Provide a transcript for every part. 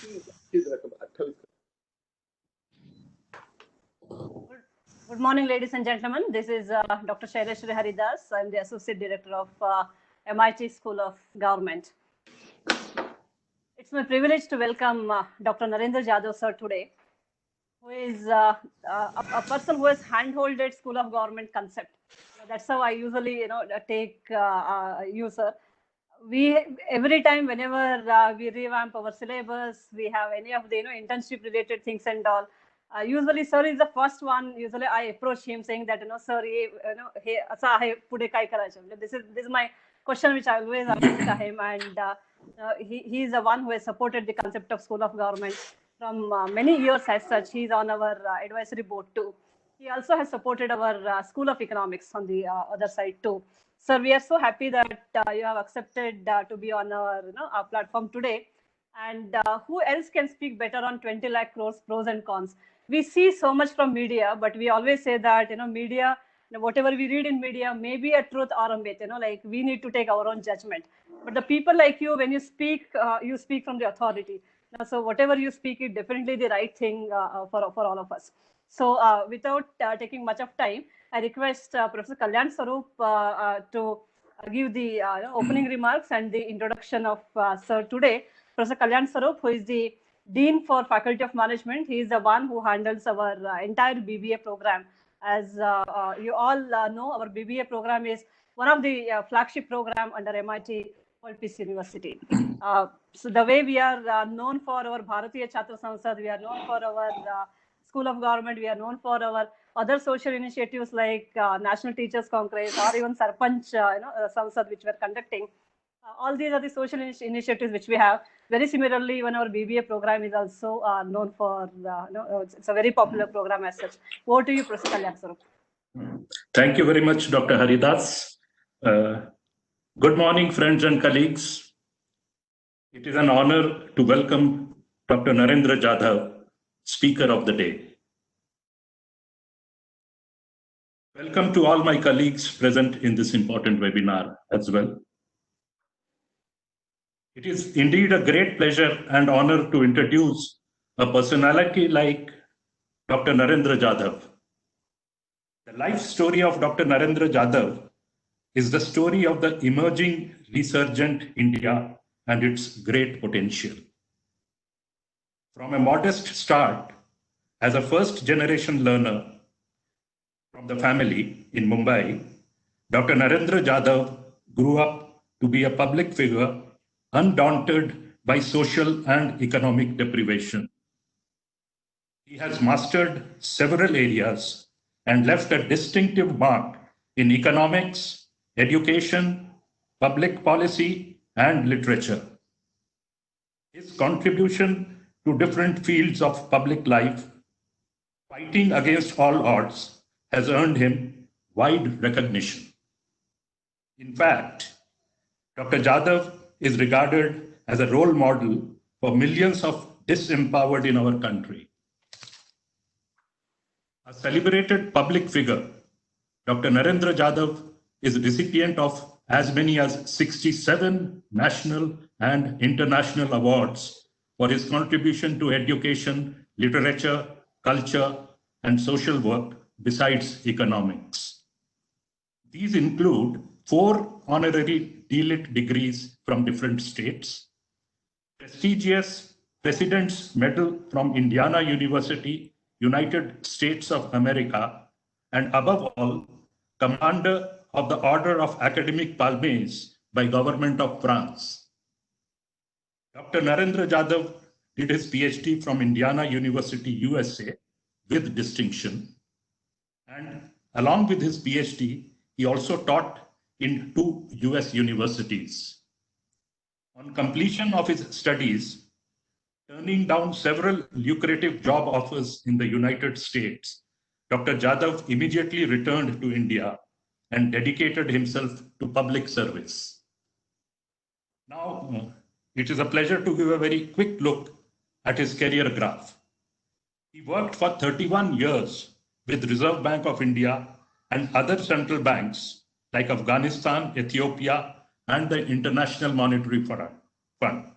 Good morning, ladies and gentlemen. This is Dr. Shaileshwari Haridas. I'm the Associate Director of MIT School of Government. It's my privilege to welcome Dr. Narendra Jadhav sir today, who is a person who has handholded School of Government concept. That's how I usually, take you, sir. Every time whenever we revamp our syllabus, we have any of the internship related things and all. Usually, sir is the first one. Usually, I approach him saying that sir, hey, asa hai pude kai karayche. This is my question which I always ask him, and he is the one who has supported the concept of School of Government from many years as such. He is on our advisory board too. He also has supported our School of Economics on the other side too. Sir, we are so happy that you have accepted to be on our platform today. And who else can speak better on 20 lakh crores pros and cons? We see so much from media, but we always say that media, whatever we read in media may be a truth or a myth. Like we need to take our own judgment. But the people like you, when you speak from the authority. So whatever you speak is definitely the right thing for all of us. So without taking much of time, I request Professor Kalyan Sarup to give the opening remarks and the introduction of Sir today. Professor Kalyan Sarup, who is the Dean for Faculty of Management, he is the one who handles our entire BBA program. As you all know, our BBA program is one of the flagship program under MIT World Peace University. So the way we are known for our Bharatiya Chhatra Samsad, we are known for our School of Government, we are known for our other social initiatives like National Teachers Congress or even Sarpanch Samsad, which we are conducting. All these are the social initiatives which we have. Very similarly, even our BBA program is also known for, it's a very popular program as such. Over to you, Professor Kalyan Sarup. Thank you very much, Dr. Haridas. Good morning, friends and colleagues. It is an honor to welcome Dr. Narendra Jadhav, Speaker of the Day. Welcome to all my colleagues present in this important webinar as well. It is indeed a great pleasure and honor to introduce a personality like Dr. Narendra Jadhav. The life story of Dr. Narendra Jadhav is the story of the emerging resurgent India and its great potential. From a modest start as a first-generation learner from the family in Mumbai, Dr. Narendra Jadhav grew up to be a public figure undaunted by social and economic deprivation. He has mastered several areas and left a distinctive mark in economics, education, public policy, and literature. His contribution to different fields of public life, fighting against all odds, has earned him wide recognition. In fact, Dr. Jadhav is regarded as a role model for millions of disempowered in our country. A celebrated public figure, Dr. Narendra Jadhav is a recipient of as many as 67 national and international awards for his contribution to education, literature, culture, and social work besides economics. These include 4 honorary DLit degrees from different states, prestigious President's Medal from Indiana University, United States of America, and above all, Commander of the Order of Academic Palmes by Government of France. Dr. Narendra Jadhav did his PhD from Indiana University, USA, with distinction. And along with his PhD, he also taught in 2 US universities. On completion of his studies, turning down several lucrative job offers in the United States, Dr. Jadhav immediately returned to India and dedicated himself to public service. Now, it is a pleasure to give a very quick look at his career graph. He worked for 31 years with Reserve Bank of India and other central banks like Afghanistan, Ethiopia, and the International Monetary Fund.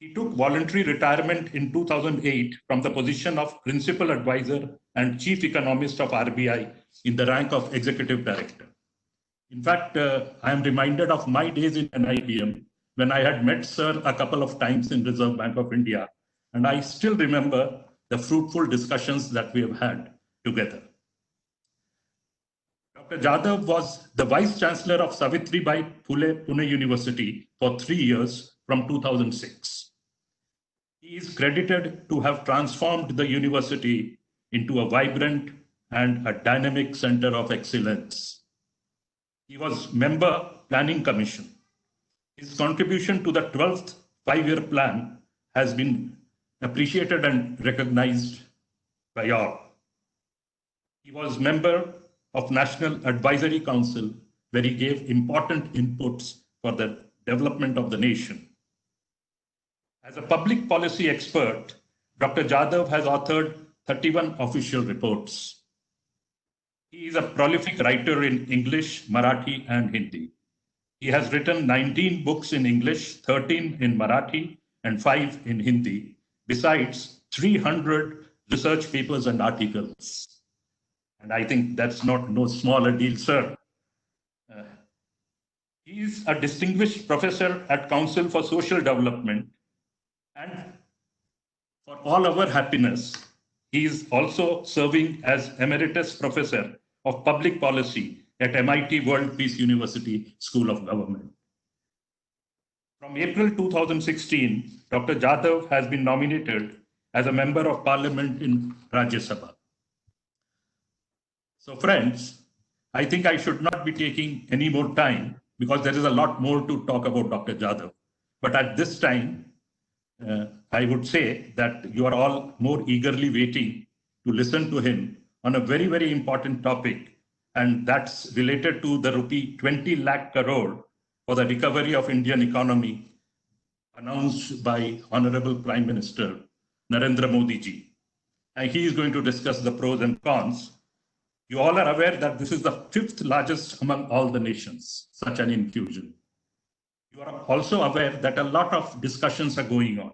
He took voluntary retirement in 2008 from the position of Principal Advisor and Chief Economist of RBI in the rank of Executive Director. In fact, I am reminded of my days in NIBM when I had met Sir a couple of times in Reserve Bank of India, and I still remember the fruitful discussions that we have had together. Dr. Jadhav was the Vice Chancellor of Savitribai Phule Pune University for 3 years from 2006. He is credited to have transformed the university into a vibrant and a dynamic center of excellence. He was member Planning Commission. His contribution to the 12th five-year plan has been appreciated and recognized by all. He was member of National Advisory Council, where he gave important inputs for the development of the nation. As a public policy expert, Dr. Jadhav has authored 31 official reports. He is a prolific writer in English, Marathi, and Hindi. He has written 19 books in English, 13 in Marathi, and 5 in Hindi, besides 300 research papers and articles. And I think that's no small a deal, sir. He is a distinguished professor at Council for Social Development, and for all our happiness, he is also serving as Emeritus Professor of Public Policy at MIT World Peace University School of Government. From April 2016, Dr. Jadhav has been nominated as a Member of Parliament in Rajya Sabha. So friends, I think I should not be taking any more time because there is a lot more to talk about Dr. Jadhav. But at this time, I would say that you are all more eagerly waiting to listen to him on a very, very important topic, and that's related to the rupee 20 lakh crore for the recovery of Indian economy announced by Honorable Prime Minister Narendra Modi ji. And he is going to discuss the pros and cons. You all are aware that this is the 5th largest among all the nations, such an infusion. You are also aware that a lot of discussions are going on.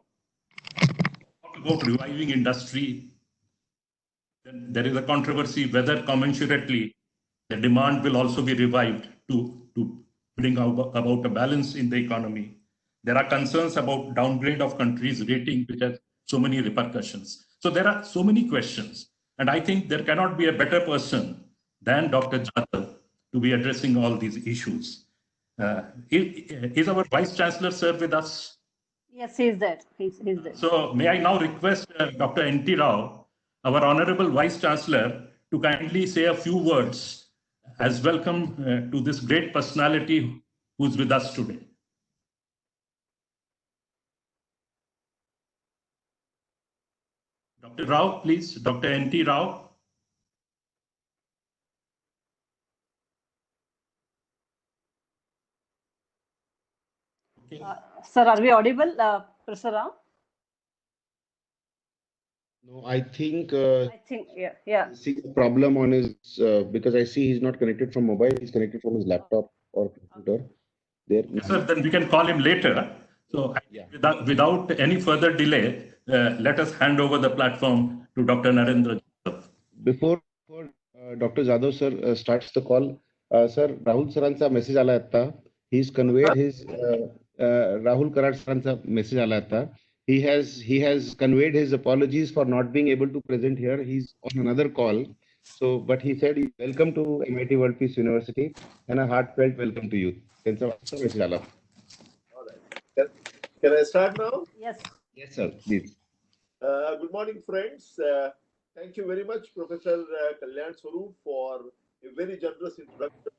Talk about reviving industry. Then there is a controversy whether commensurately the demand will also be revived to bring about a balance in the economy. There are concerns about downgrade of countries' rating, which has so many repercussions. So there are so many questions. And I think there cannot be a better person than Dr. Jadhav to be addressing all these issues. Is our Vice Chancellor, sir, with us? Yes, he's there. He's there. So may I now request Dr. N.T. Rao, our Honorable Vice Chancellor, to kindly say a few words as welcome to this great personality who's with us today. Dr. Rao, please. Dr. N.T. Rao. Okay. Sir, are we audible, Professor Rao? No, I think yeah. see the problem on his because I see he's not connected from mobile, he's connected from his laptop or computer. There. Yes, sir, then we can call him later. So Yeah. without any further delay, let us hand over the platform to Dr. Narendra Jadhav. Before Dr. Jadhav sir starts the call, sir, Rahul Saransa message आला था. He's conveyed his Rahul Karat Saransa message आला था. He has conveyed his apologies for not being able to present here. He's on another call. So, but he said, welcome to MIT World Peace University and a heartfelt welcome to you. Message आला. All right. Can I start now? Yes. Yes, sir. Please. Good morning, friends. Thank you very much, Professor Kalyan Swarup, for a very generous introduction.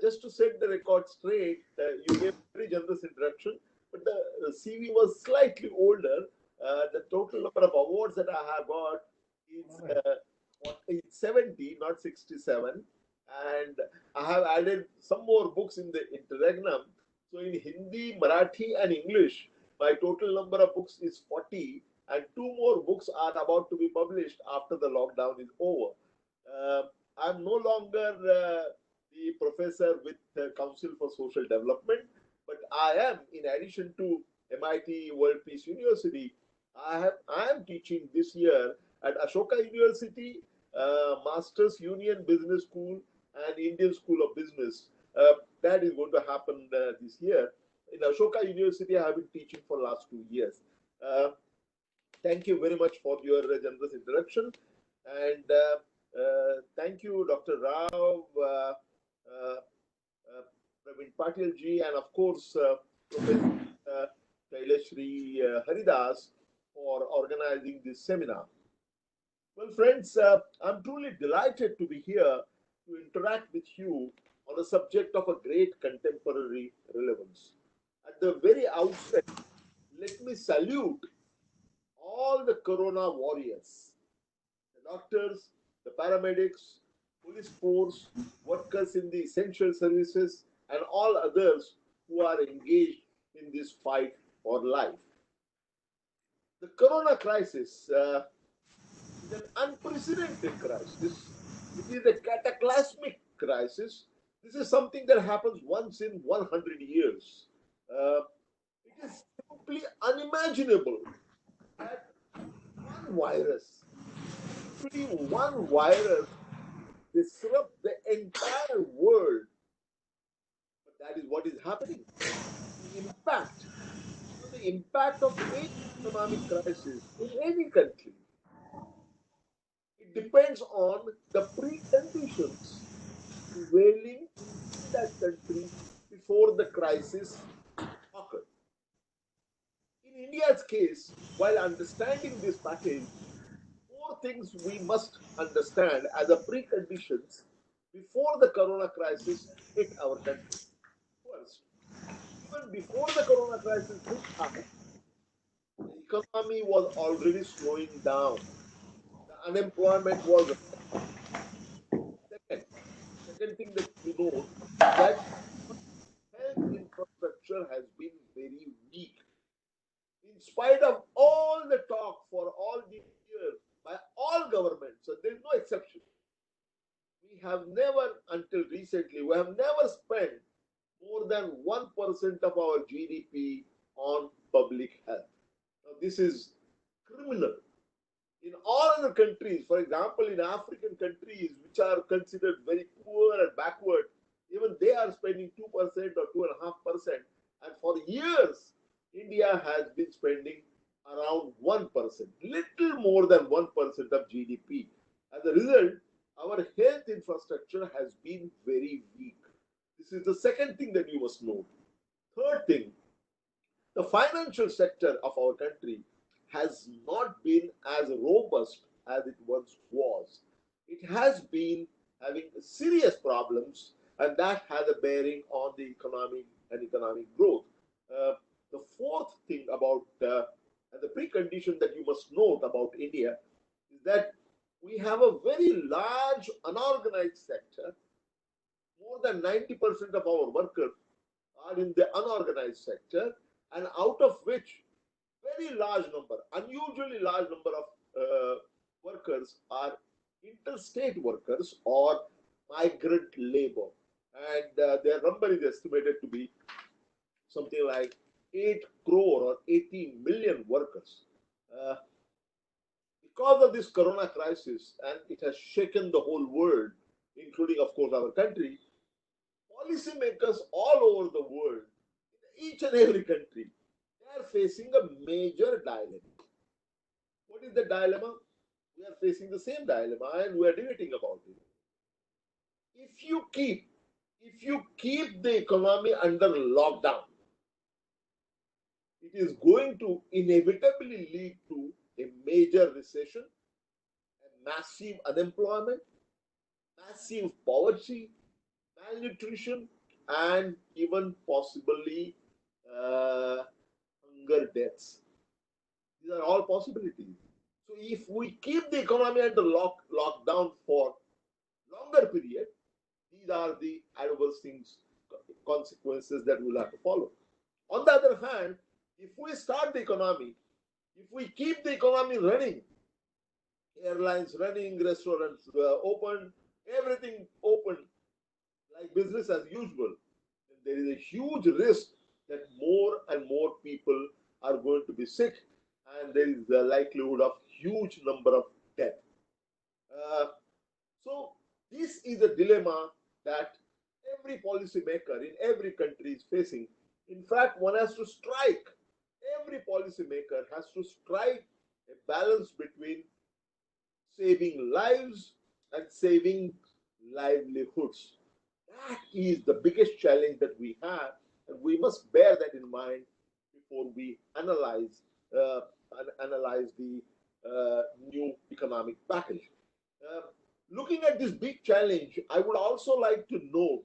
Just to set the record straight, you gave a very generous introduction, but the CV was slightly older. The total number of awards that I have got is 70, not 67. And I have added some more books in the interregnum. So in Hindi, Marathi, and English, my total number of books is 40, and 2 more books are about to be published after the lockdown is over. I'm no longer the professor with the Council for Social Development, but I am, in addition to MIT World Peace University. I am teaching this year at Ashoka University, Masters Union Business School, and Indian School of Business. That is going to happen this year. In Ashoka University, I have been teaching for the last 2 years. Thank you very much for your generous introduction. And thank you, Dr. Rao, Praveen Patil ji, and of course, Professor Shaileshri Haridas for organizing this seminar. Well, friends, I'm truly delighted to be here to interact with you on a subject of a great contemporary relevance. At the very outset, let me salute all the corona warriors, the doctors, the paramedics, police force, workers in the essential services, and all others who are engaged in this fight for life. The corona crisis is an unprecedented crisis. It is a cataclysmic crisis. This is something that happens once in 100 years. It is simply unimaginable that one virus disrupt the entire world. But that is what is happening. The impact of any economic crisis in any country, it depends on the preconditions prevailing in that country before the crisis occurred. In India's case, while understanding this package, four things we must understand as a preconditions before the corona crisis hit our country. First, even before the corona crisis hit us, the economy was already slowing down. The unemployment was second. Second thing that you know that health infrastructure has been very weak. In spite of all the talk for all these years by all governments, so there's no exception. We have never, until recently, we have never spent more than 1% of our GDP on public health. Now, this is criminal. In all other countries, for example, in African countries, which are considered very poor and backward, even they are spending 2% or 2.5%. And for years, India has been spending around 1%, little more than 1% of GDP. As a result, our health infrastructure has been very weak. This is the second thing that you must note. Third thing, the financial sector of our country has not been as robust as it once was. It has been having serious problems, and that has a bearing on the economy and economic growth. The fourth thing about and the precondition that you must note about India is that we have a very large unorganized sector. More than 90% of our workers are in the unorganized sector, and out of which very large number, unusually large number of workers are interstate workers or migrant labor. And their number is estimated to be something like 8 crore or 80 million workers. Because of this corona crisis, and it has shaken the whole world, including, of course, our country, policymakers all over the world, each and every country, they are facing a major dilemma. What is the dilemma? We are facing the same dilemma and we are debating about it. If you keep the economy under lockdown, it is going to inevitably lead to a major recession, a massive unemployment, massive poverty, malnutrition, and even possibly hunger deaths. These are all possibilities. So if we keep the economy under lockdown for longer period, these are the adverse things, consequences that we'll have to follow. On the other hand, if we start the economy, if we keep the economy running, airlines running, restaurants open, everything open, like business as usual, there is a huge risk that more and more people are going to be sick, and there is the likelihood of huge number of death. So this is a dilemma that every policymaker in every country is facing. In fact, one has to strike, every policymaker has to strike a balance between saving lives and saving livelihoods. That is the biggest challenge that we have, and we must bear that in mind before we analyze the new economic package. Looking at this big challenge, I would also like to note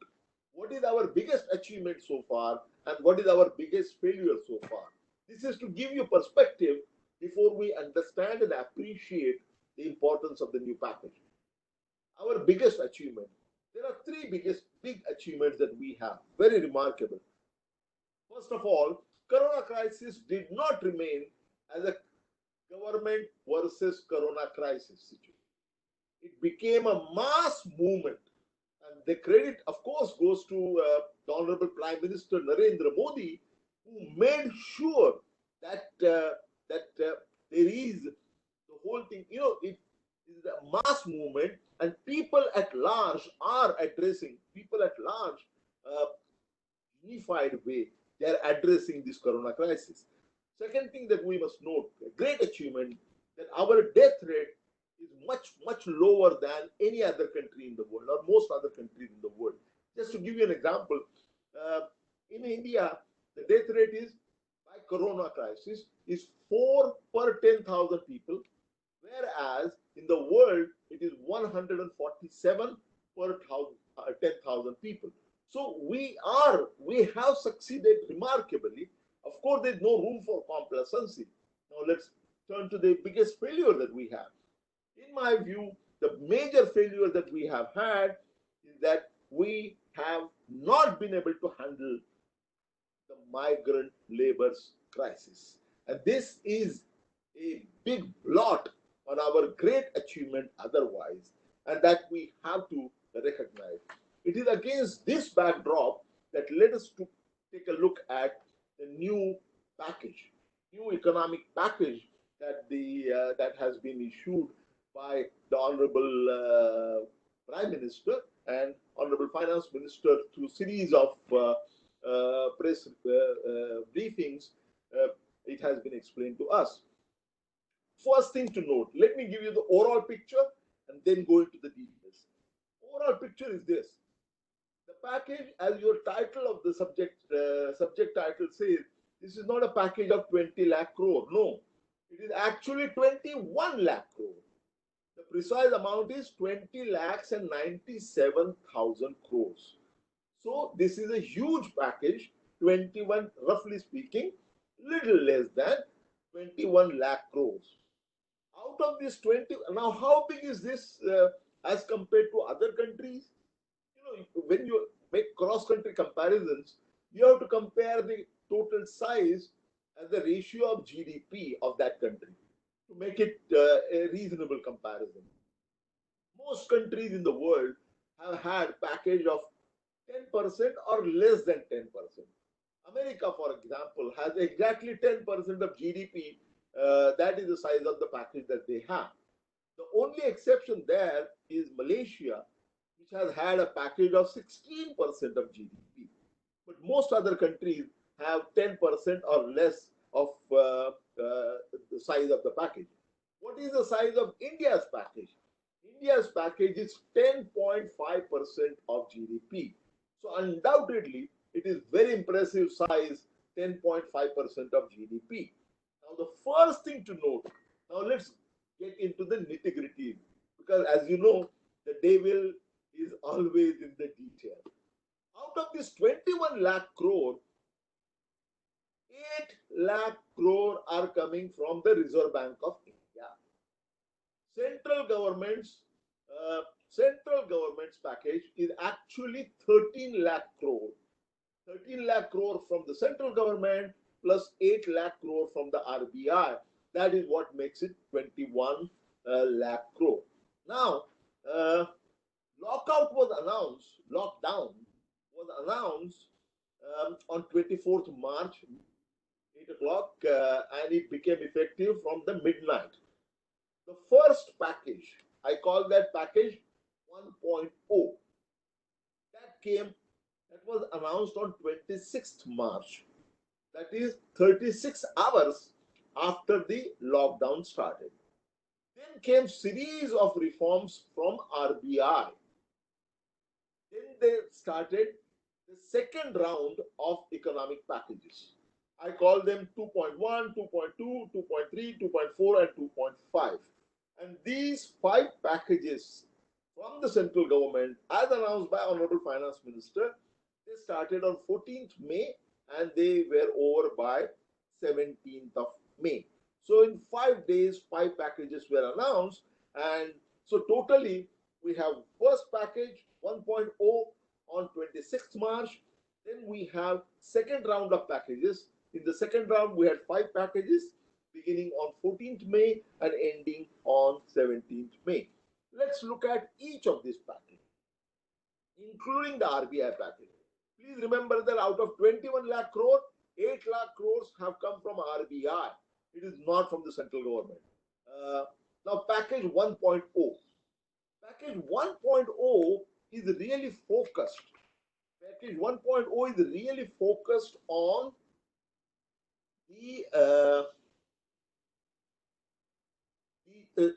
what is our biggest achievement so far and what is our biggest failure so far. This is to give you perspective before we understand and appreciate the importance of the new package. Our biggest achievement. There are three big achievements that we have, very remarkable. First of all, Corona crisis did not remain as a government versus Corona crisis situation. It became a mass movement. And the credit, of course, goes to the Honorable Prime Minister Narendra Modi, who made sure that there is the whole thing. It is a mass movement, and people at large are addressing, unified way, they are addressing this Corona crisis. Second thing that we must note, a great achievement, that our death rate is much lower than any other country in the world, or most other countries in the world. Just to give you an example, in India, the death rate is, by Corona crisis, is 4 per 10,000 people, whereas in the world it is 147 per 10,000 people. So we have succeeded remarkably. Of course, there's no room for complacency. Now let's turn to the biggest failure that we have. In my view, the major failure that we have had is that we have not been able to handle the migrant labor's crisis. And this is a big blot on our great achievement otherwise, and that we have to recognize. It is against this backdrop that let us take a look at the new package, new economic package that has been issued by the Honorable Prime Minister and Honorable Finance Minister through series of press briefings. It has been explained to us. First thing to note, let me give you the overall picture and then go into the details. Overall picture is this. The package, as your title of the subject title says, this is not a package of 20 lakh crore. No, it is actually 21 lakh crore. The precise amount is 20 lakhs and 97,000 crores. So this is a huge package, 21, roughly speaking, little less than 21 lakh crores. Out of this 20, now how big is this as compared to other countries? When you make cross-country comparisons, you have to compare the total size as the ratio of GDP of that country to make it a reasonable comparison. Most countries in the world have had package of 10% or less than 10%. America, for example, has exactly 10% of GDP. That is the size of the package that they have. The only exception there is Malaysia, which has had a package of 16% of GDP. But most other countries have 10% or less of the size of the package. What is the size of India's package? India's package is 10.5% of GDP. So undoubtedly, it is very impressive size, 10.5% of GDP. Now, the first thing to note, now let's get into the nitty-gritty, because as you know, the devil is always in the detail. Out of this 21 lakh crore, 8 lakh crore are coming from the Reserve Bank of India. Central government's package is actually 13 lakh crore. 13 lakh crore from the central government plus 8 lakh crore from the RBI. That is what makes it 21 lakh crore. Now, lockdown was announced on 24th March 8 o'clock, and it became effective from the midnight. The first package, I call that package 1.0, that was announced on 26th March. That is 36 hours after the lockdown started. Then came series of reforms from RBI. Then they started the second round of economic packages. I call them 2.1, 2.2, 2.3, 2.4, and 2.5. And these 5 packages from the central government, as announced by Honorable Finance Minister, they started on 14th May and they were over by 17th of May. So in 5 days, 5 packages were announced. And so totally, we have first package 1.0 on 26th March. Then we have second round of packages. In the second round, we had 5 packages beginning on 14th May and ending on 17th May. Let's look at each of these packages, including the RBI package. Please remember that out of 21 lakh crore, 8 lakh crores have come from RBI. It is not from the central government. Now, package 1.0. Package 1.0 is really focused. Package 1.0 is really focused on the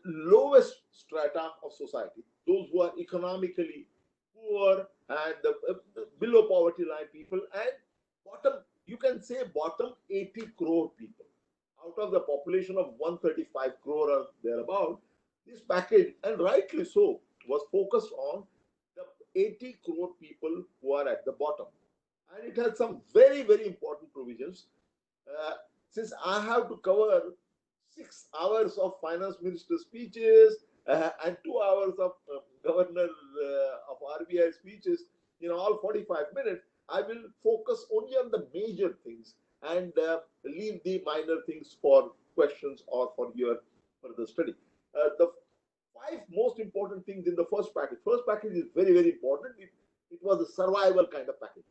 lowest strata of society, those who are economically poor and the below poverty line people, and bottom, you can say bottom 80 crore people. Out of the population of 135 crore or thereabout, this package, and rightly so, was focused on the 80 crore people who are at the bottom. And it has some very, very important provisions. Since I have to cover 6 hours of finance minister speeches and 2 hours of governor of RBI speeches in all 45 minutes, I will focus only on the major things and leave the minor things for questions or for your further study. The 5 most important things in the first package. First package is very, very important. It was a survival kind of package.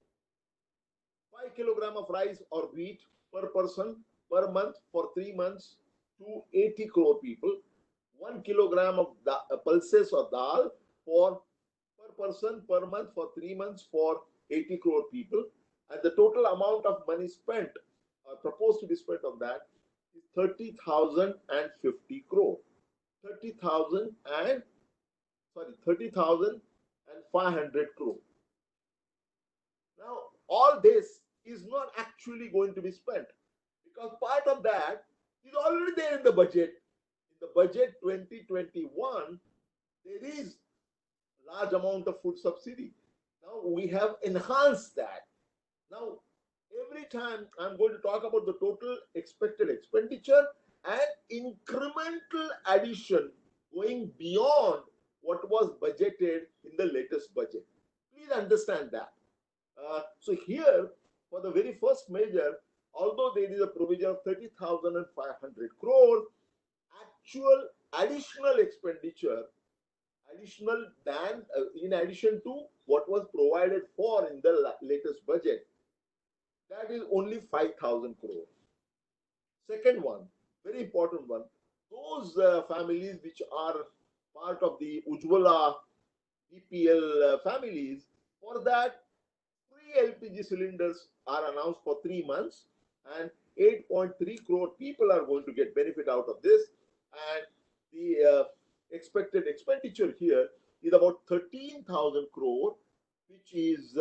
5 kilogram of rice or wheat per person per month for 3 months to 80 crore people. 1 kilogram of pulses or dal for per person per month for 3 months for 80 crore people. And the total amount of money spent, proposed to be spent on that, is 30,050 crore. 30,500 crore. Now, all this is not actually going to be spent because part of that is already there in the budget. In the budget 2021, there is a large amount of food subsidy. Now, we have enhanced that. Now, every time I'm going to talk about the total expected expenditure and incremental addition going beyond what was budgeted in the latest budget. Please understand that. So here, for the very first measure, although there is a provision of 30,500 crore, actual additional expenditure, additional than in addition to what was provided for in the latest budget, that is only 5,000 crore. Second one, very important one, those families which are part of the Ujjwala BPL families, for that, free LPG cylinders are announced for 3 months and 8.3 crore people are going to get benefit out of this. And the expected expenditure here is about 13,000 crore, which is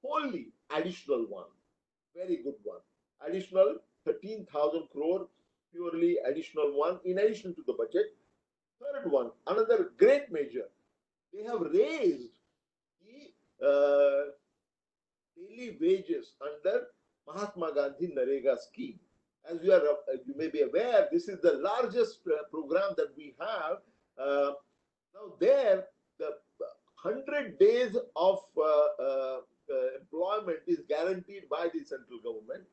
wholly additional one. Very good one. Additional 13,000 crore, purely additional one in addition to the budget. Third one, another great measure. They have raised the daily wages under Mahatma Gandhi Narendra scheme. As you may be aware, this is the largest program that we have. Now there, the 100 days of employment is guaranteed by the central government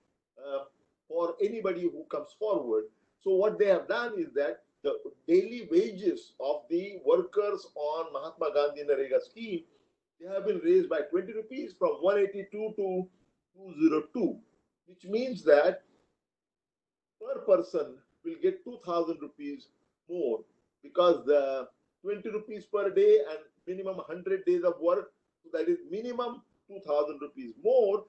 for anybody who comes forward. So what they have done is that the daily wages of the workers on Mahatma Gandhi Narendra scheme, they have been raised by 20 rupees from 182 to 202, which means that per person will get 2,000 rupees more, because the 20 rupees per day and minimum 100 days of work, so that is minimum 2,000 rupees more,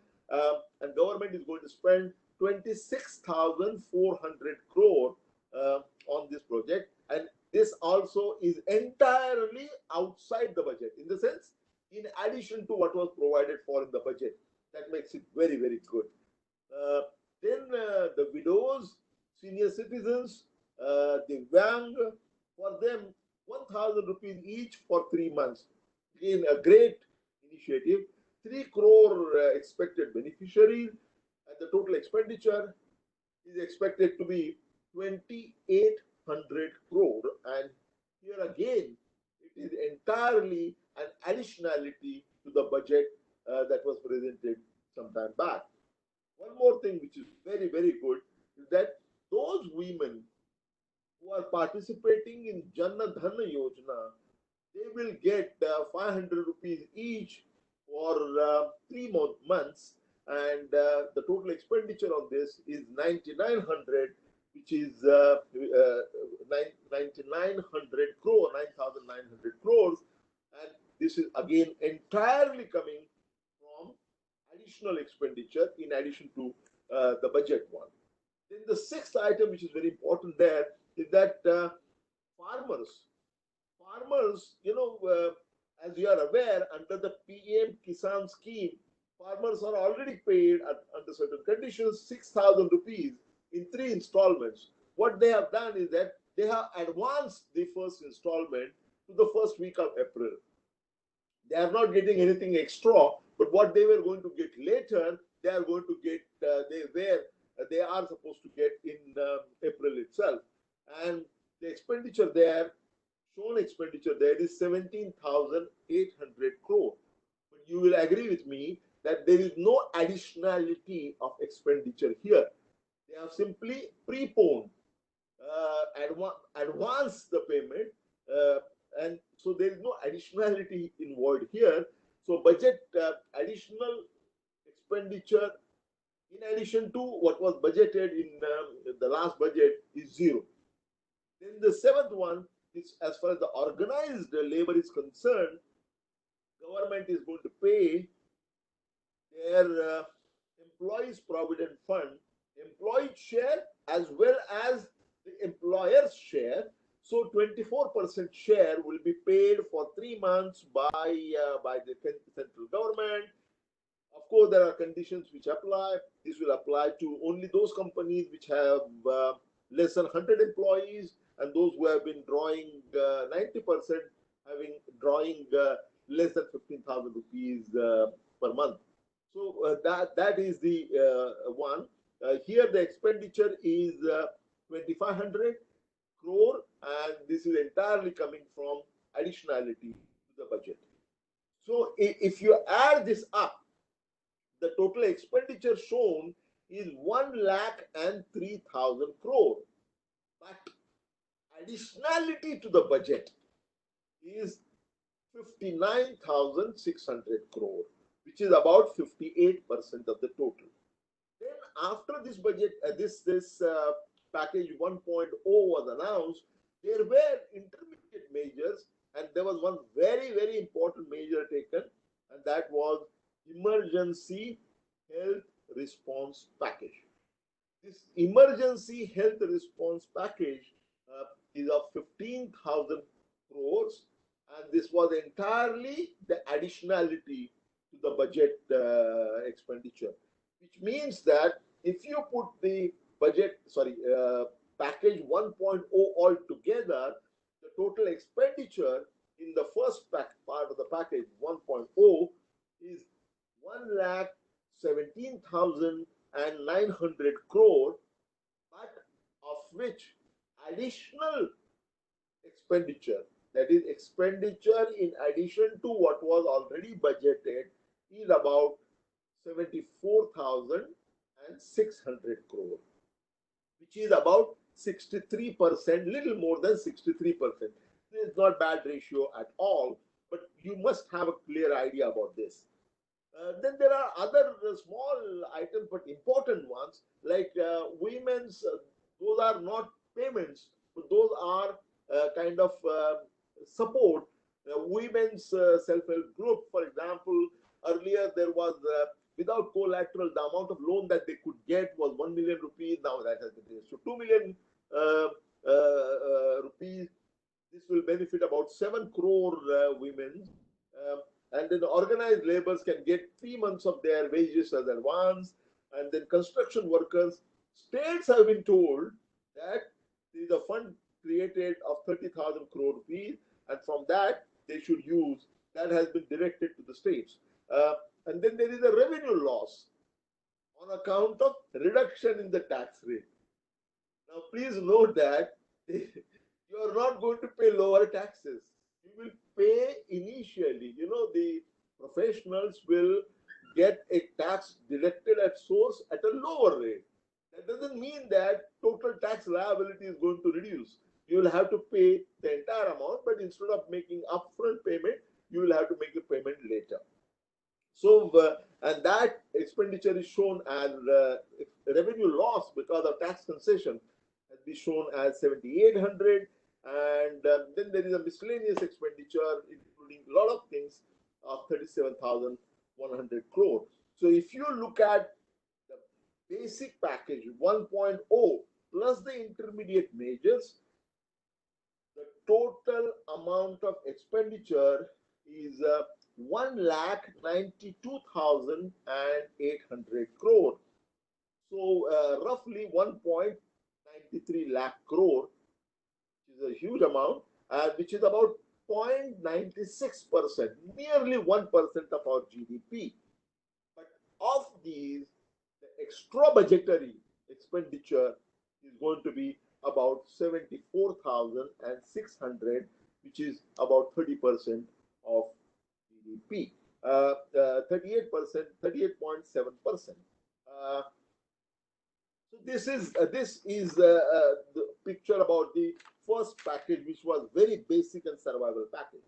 and government is going to spend 26,400 crore on this project, and this also is entirely outside the budget, in the sense, in addition to what was provided for in the budget. That makes it very, very good. Then the widows, senior citizens, the Divyang, for them 1,000 rupees each for 3 months. Again, a great initiative. 3 crore expected beneficiaries, and the total expenditure is expected to be 2,800 crore. And here again, it is entirely an additionality to the budget that was presented some time back. One more thing which is very, very good is that those women who are participating in Janna Dhan Yojana, they will get 500 rupees each for 3 months, and the total expenditure on this is 9,900, which is 9,900 crore, 9,900 crores, and this is again entirely coming from additional expenditure in addition to the budget one. Then the sixth item, which is very important there, is that farmers, as you are aware, under the PM Kisan scheme, farmers are already paid under certain conditions 6,000 rupees in 3 installments. What they have done is that they have advanced the first installment to the first week of April. They are not getting anything extra, but what they were going to get later, they are going to get, they are supposed to get in April itself. And the expenditure there, shown expenditure there, is 17,800 crore. But you will agree with me that there is no additionality of expenditure here. They have simply preponed, advanced the payment, and so there is no additionality involved here. So budget additional expenditure in addition to what was budgeted in the last budget is 0. Then the seventh one is, as far as the organized labor is concerned, government is going to pay their employees' provident fund, employee share as well as the employer's share. So 24% share will be paid for 3 months by the central government. Of course, there are conditions which apply. This will apply to only those companies which have less than 100 employees, and those who have been drawing 90%, drawing less than 15,000 rupees per month. So that is the one. Here the expenditure is 2,500 crore, and this is entirely coming from additionality to the budget. So if you add this up, the total expenditure shown is 1,03,000 crore. But additionality to the budget is 59,600 crore, which is about 58% of the total. Then after this budget, this package 1.0 was announced, there were intermediate measures, and there was one very, very important measure taken, and that was Emergency Health Response Package. This Emergency Health Response Package is of 15,000 crores, and this was entirely the additionality to the budget expenditure, which means that if you put the package 1.0 all together, the total expenditure in the first part of the package 1.0 is 1,17,900 crore, but of which additional expenditure, that is expenditure in addition to what was already budgeted, is about 74,600 crore, which is about 63%, little more than 63%. This is not bad ratio at all, but you must have a clear idea about this. Then there are other small items, but important ones, like women's Those are not payments, but those are kind of support. Women's self-help group, for example, earlier there was without collateral, the amount of loan that they could get was 1 million rupees. Now that has been raised to 2 million rupees. This will benefit about 7 crore women. And then organized laborers can get 3 months of their wages as advance. And then construction workers, states have been told that there is a fund created of 30,000 crore rupees, and from that they should use. That has been directed to the states. And then there is a revenue loss on account of reduction in the tax rate. Now, please note that you are not going to pay lower taxes. You will pay initially. You know, the professionals will get a tax deducted at source at a lower rate. That doesn't mean that total tax liability is going to reduce. You will have to pay the entire amount, but instead of making upfront payment, you will have to make a payment later. So, and that expenditure is shown as revenue loss because of tax concession has been shown as 7,800. And then there is a miscellaneous expenditure, including a lot of things, of 37,100 crore. So if you look at the basic package 1.0 plus the intermediate measures, the total amount of expenditure is 1,92,800 crore. So roughly 1.93 lakh crore, which is a huge amount, which is about 0.96%, nearly 1% of our GDP. But of these, the extra budgetary expenditure is going to be about 74,600, which is about 30% of GDP, 38%, 38.7%. So this is the picture about the first package, which was very basic and survival package.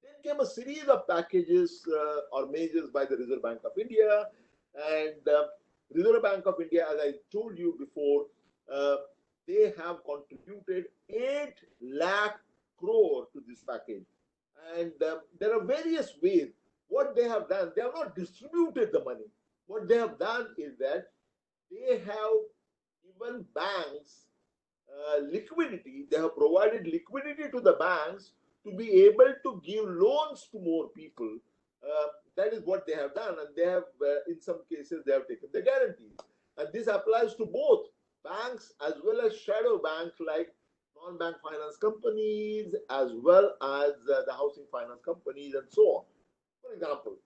Then came a series of packages or measures by the Reserve Bank of India, and Reserve Bank of India, as I told you before, they have contributed 8 lakh crore to this package. And there are various ways. What they have done, they have not distributed the money. What they have done is that they have given banks liquidity. They have provided liquidity to the banks to be able to give loans to more people. That is what they have done. And they have, in some cases, they have taken the guarantees. And this applies to both banks as well as shadow banks like non-bank finance companies as well as the housing finance companies and so on. For example,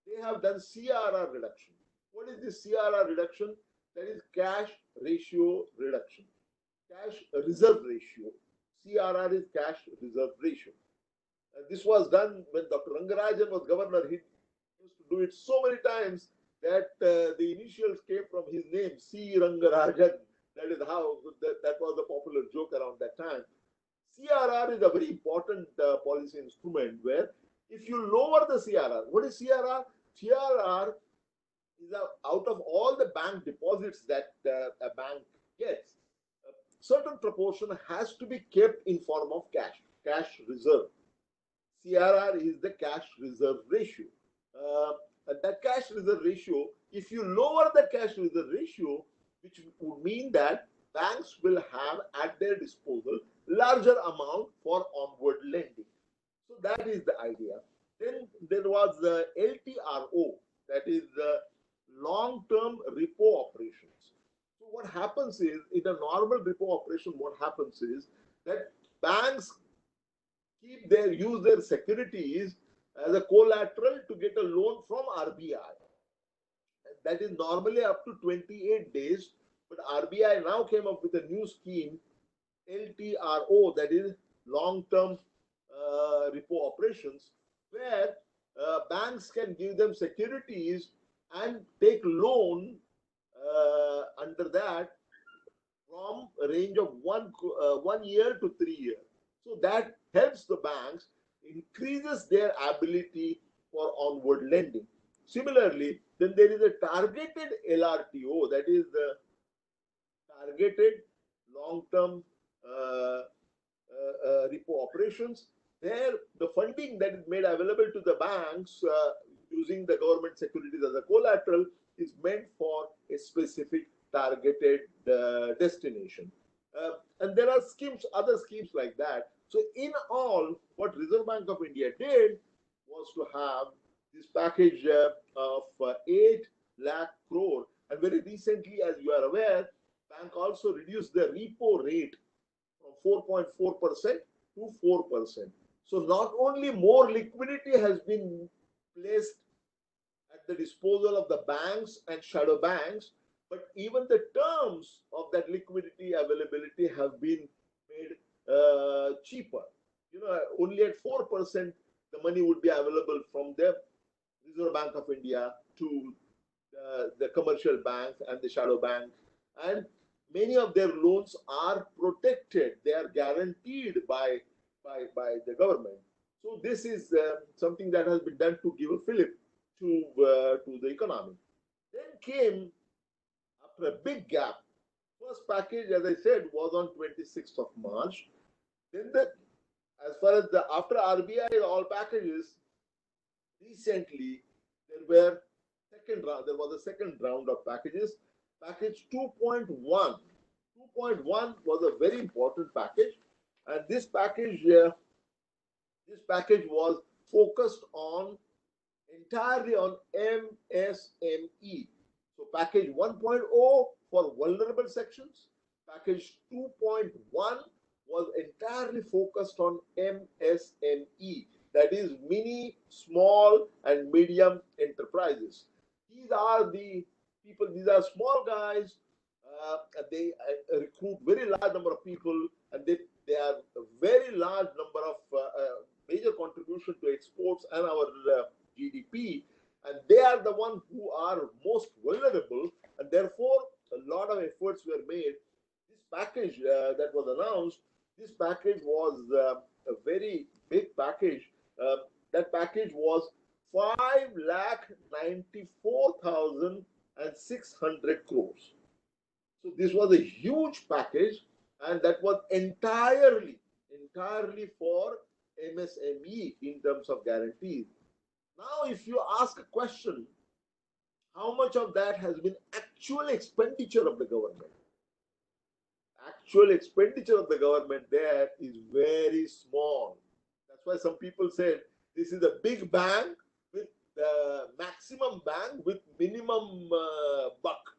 they have done CRR reduction. What is this CRR reduction? That is cash ratio reduction, cash reserve ratio. CRR is cash reserve ratio. This was done when Dr. Rangarajan was governor. He used to do it so many times that the initials came from his name, C. Rangarajan. That is how that was the popular joke around that time. CRR is a very important policy instrument where if you lower the CRR, what is CRR? CRR is out of all the bank deposits that a bank gets, a certain proportion has to be kept in form of cash reserve. CRR is the cash reserve ratio. And that cash reserve ratio, if you lower the cash reserve ratio, which would mean that banks will have at their disposal larger amount for onward lending. So that is the idea. Then there was the LTRO, that is the long-term repo operations. So what happens is, in a normal repo operation, what happens is that banks use their securities as a collateral to get a loan from RBI. That is normally up to 28 days, but RBI now came up with a new scheme, LTRO, that is long-term repo operations, where banks can give them securities and take loan under that from a range of 1 year to 3 years. So that helps the banks, increases their ability for onward lending. Similarly, then there is a targeted LRTO, that is the targeted long-term repo operations. There, the funding that is made available to the banks using the government securities as a collateral is meant for a specific targeted destination. And there are schemes, other schemes like that. So in all, what Reserve Bank of India did was to have this package of 8 lakh crore. And very recently, as you are aware, bank also reduced the repo rate from 4.4% to 4%. So not only more liquidity has been placed at the disposal of the banks and shadow banks, but even the terms of that liquidity availability have been made cheaper. You know, only at 4% the money would be available from the Reserve Bank of India to the commercial bank and the shadow bank, and many of their loans are protected. They are guaranteed by the government. So this is something that has been done to give a fillip to the economy. Then came, after a big gap, first package, as I said, was on 26th of March. Then as far as the after RBI all packages, recently there was a second round of packages. Package 2.1. 2.1 was a very important package, and this package was focused entirely on MSME. So package 1.0 for vulnerable sections. Package 2.1 was entirely focused on MSME, that is mini, small, and medium enterprises. These are the people, these are small guys. They recruit very large number of people, and they are a very large number of major contribution to exports and our GDP, and they are the ones who are most vulnerable, and therefore a lot of efforts were made. This package that was announced, this package was a very big package. That package was 5,94,600 crores. So this was a huge package, and that was entirely for MSME in terms of guarantees. Now, if you ask a question, how much of that has been actual expenditure of the government? Actual expenditure of the government there is very small. That's why some people said this is a big bang with maximum bang with minimum buck.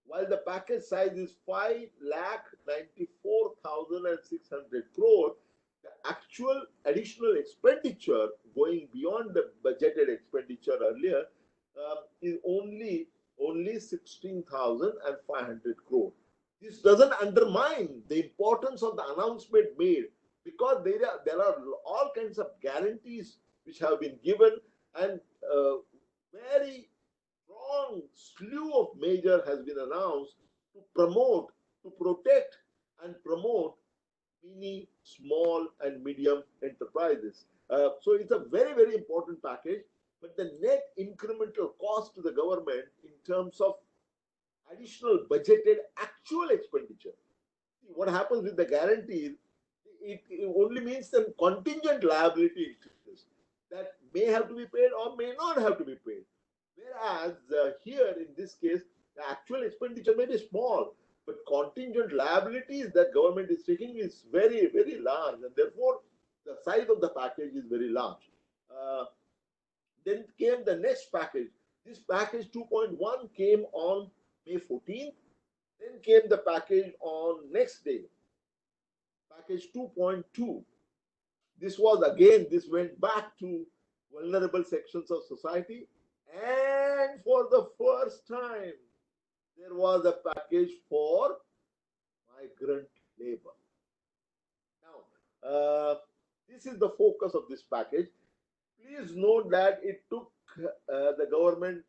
While the package size is 5,94,600 crore, the actual additional expenditure going beyond the budgeted expenditure earlier is only 16,500 crore. This doesn't undermine the importance of the announcement made, because there are all kinds of guarantees which have been given, and very strong slew of measures has been announced to promote, to protect and promote mini, small and medium enterprises. So it's a very, very important package, but the net incremental cost to the government in terms of additional budgeted actual expenditure. What happens with the guarantees, it only means some contingent liability increases that may have to be paid or may not have to be paid. Whereas here in this case, the actual expenditure may be small, but contingent liabilities that government is taking is very, very large, and therefore the size of the package is very large. Then came the next package. This package 2.1 came on May 14th. Then came the package on next day, package 2.2. This went back to vulnerable sections of society, and for the first time, there was a package for migrant labor. Now, this is the focus of this package. Please note that it took the government,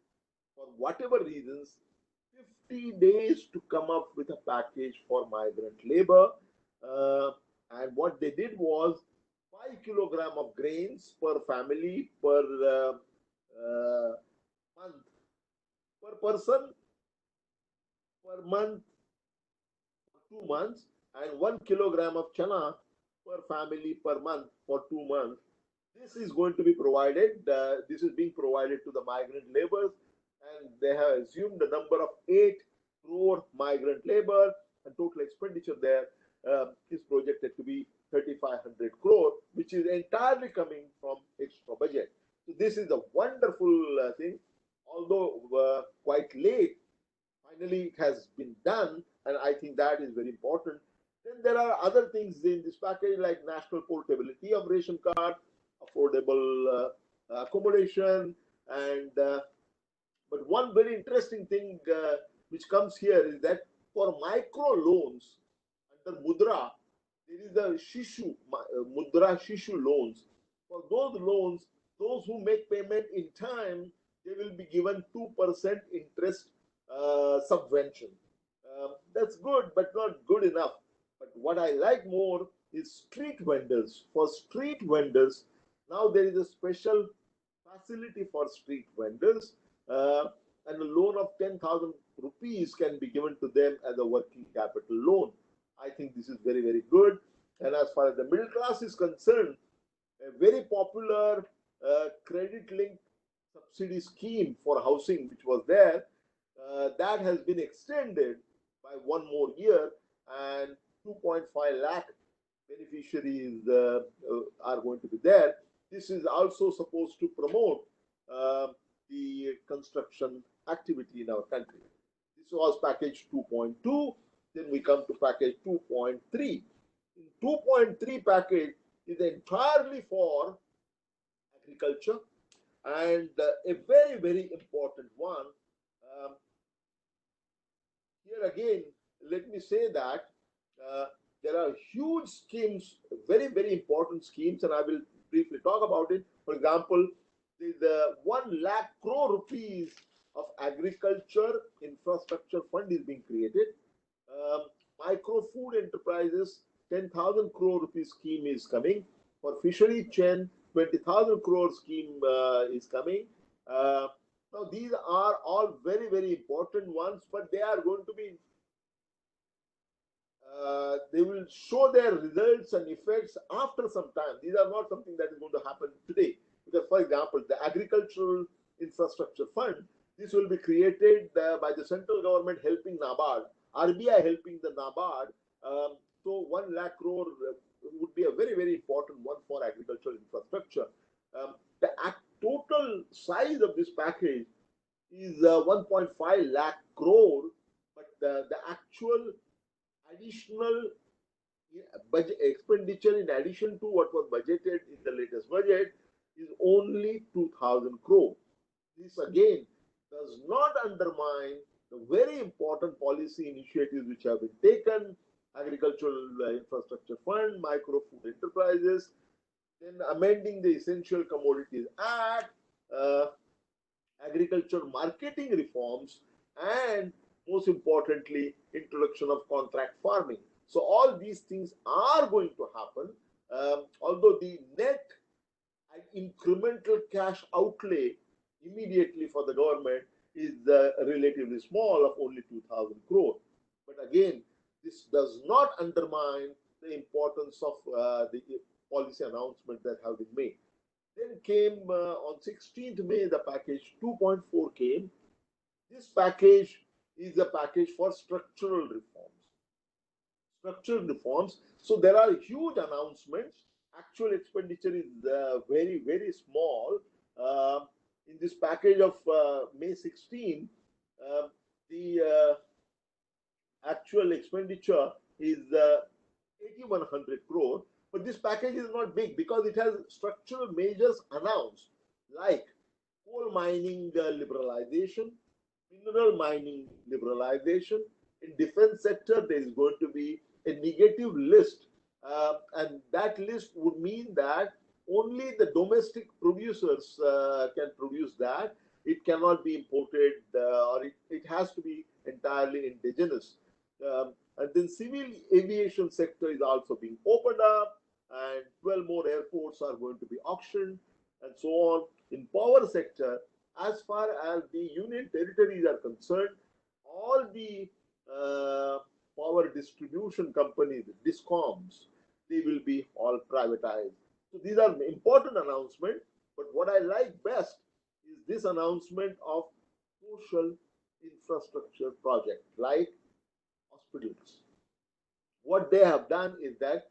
for whatever reasons, 50 days to come up with a package for migrant labor. And what they did was 5 kilograms of grains per family per month, per person per month, 2 months and 1 kilogram of chana per family per month for 2 months. This is going to be provided. This is being provided to the migrant laborers, and they have assumed the number of 8 crore migrant labor, and total expenditure there is projected to be 3,500 crore, which is entirely coming from extra budget. So this is a wonderful thing, although quite late. Finally, it has been done, and I think that is very important. Then there are other things in this package like national portability of ration card, affordable accommodation, and but one very interesting thing which comes here is that for micro loans under Mudra, there is a Mudra Shishu loans. For those loans, those who make payment in time, they will be given 2% interest subvention. That's good, but not good enough. But what I like more is street vendors. For street vendors, now there is a special facility for street vendors, and a loan of 10,000 rupees can be given to them as a working capital loan. I think this is very, very good. And as far as the middle class is concerned, a very popular credit-linked subsidy scheme for housing, which was there, that has been extended by 1 more year, and 2.5 lakh beneficiaries are going to be there. This is also supposed to promote the construction activity in our country. This was package 2.2. Then we come to package 2.3. 2.3 package is entirely for agriculture, and a very, very important one. Here again, let me say that there are huge schemes, very, very important schemes, and I will briefly talk about it. For example, the 1 lakh crore rupees of agriculture infrastructure fund is being created. Micro food enterprises, 10,000 crore rupees scheme is coming. For fishery chain, 20,000 crore scheme is coming. Now, these are all very, very important ones, but they are going to be they will show their results and effects after some time. These are not something that is going to happen today. Because, for example, the Agricultural Infrastructure Fund, this will be created by the central government helping NABARD, RBI helping the NABARD. So 1 lakh crore would be a very, very important one for agricultural infrastructure. The total size of this package is 1.5 lakh crore, but the actual additional budget expenditure in addition to what was budgeted in the latest budget is only 2,000 crore. This again does not undermine the very important policy initiatives which have been taken: Agricultural Infrastructure Fund, Micro Food Enterprises, then amending the Essential Commodities Act, agriculture marketing reforms, and most importantly, introduction of contract farming. So all these things are going to happen, although the net and incremental cash outlay immediately for the government is relatively small, of only 2,000 crore. But again, this does not undermine the importance of the policy announcements that have been made. Then came on 16th May, the package 2.4 came. This package is a package for structural reforms. Structural reforms. So there are huge announcements. Actual expenditure is very, very small. In this package of May 16, the actual expenditure is 8,100 crore. But this package is not big because it has structural measures announced, like coal mining liberalization, mineral mining liberalization. In defense sector, there is going to be a negative list, and that list would mean that only the domestic producers can produce that. It cannot be imported, or it has to be entirely indigenous. And then civil aviation sector is also being opened up, and 12 more airports are going to be auctioned, and so on. In power sector, as far as the union territories are concerned, all the power distribution companies, discoms, they will be all privatized. So these are important announcements. But what I like best is this announcement of social infrastructure project like hospitals. What they have done is that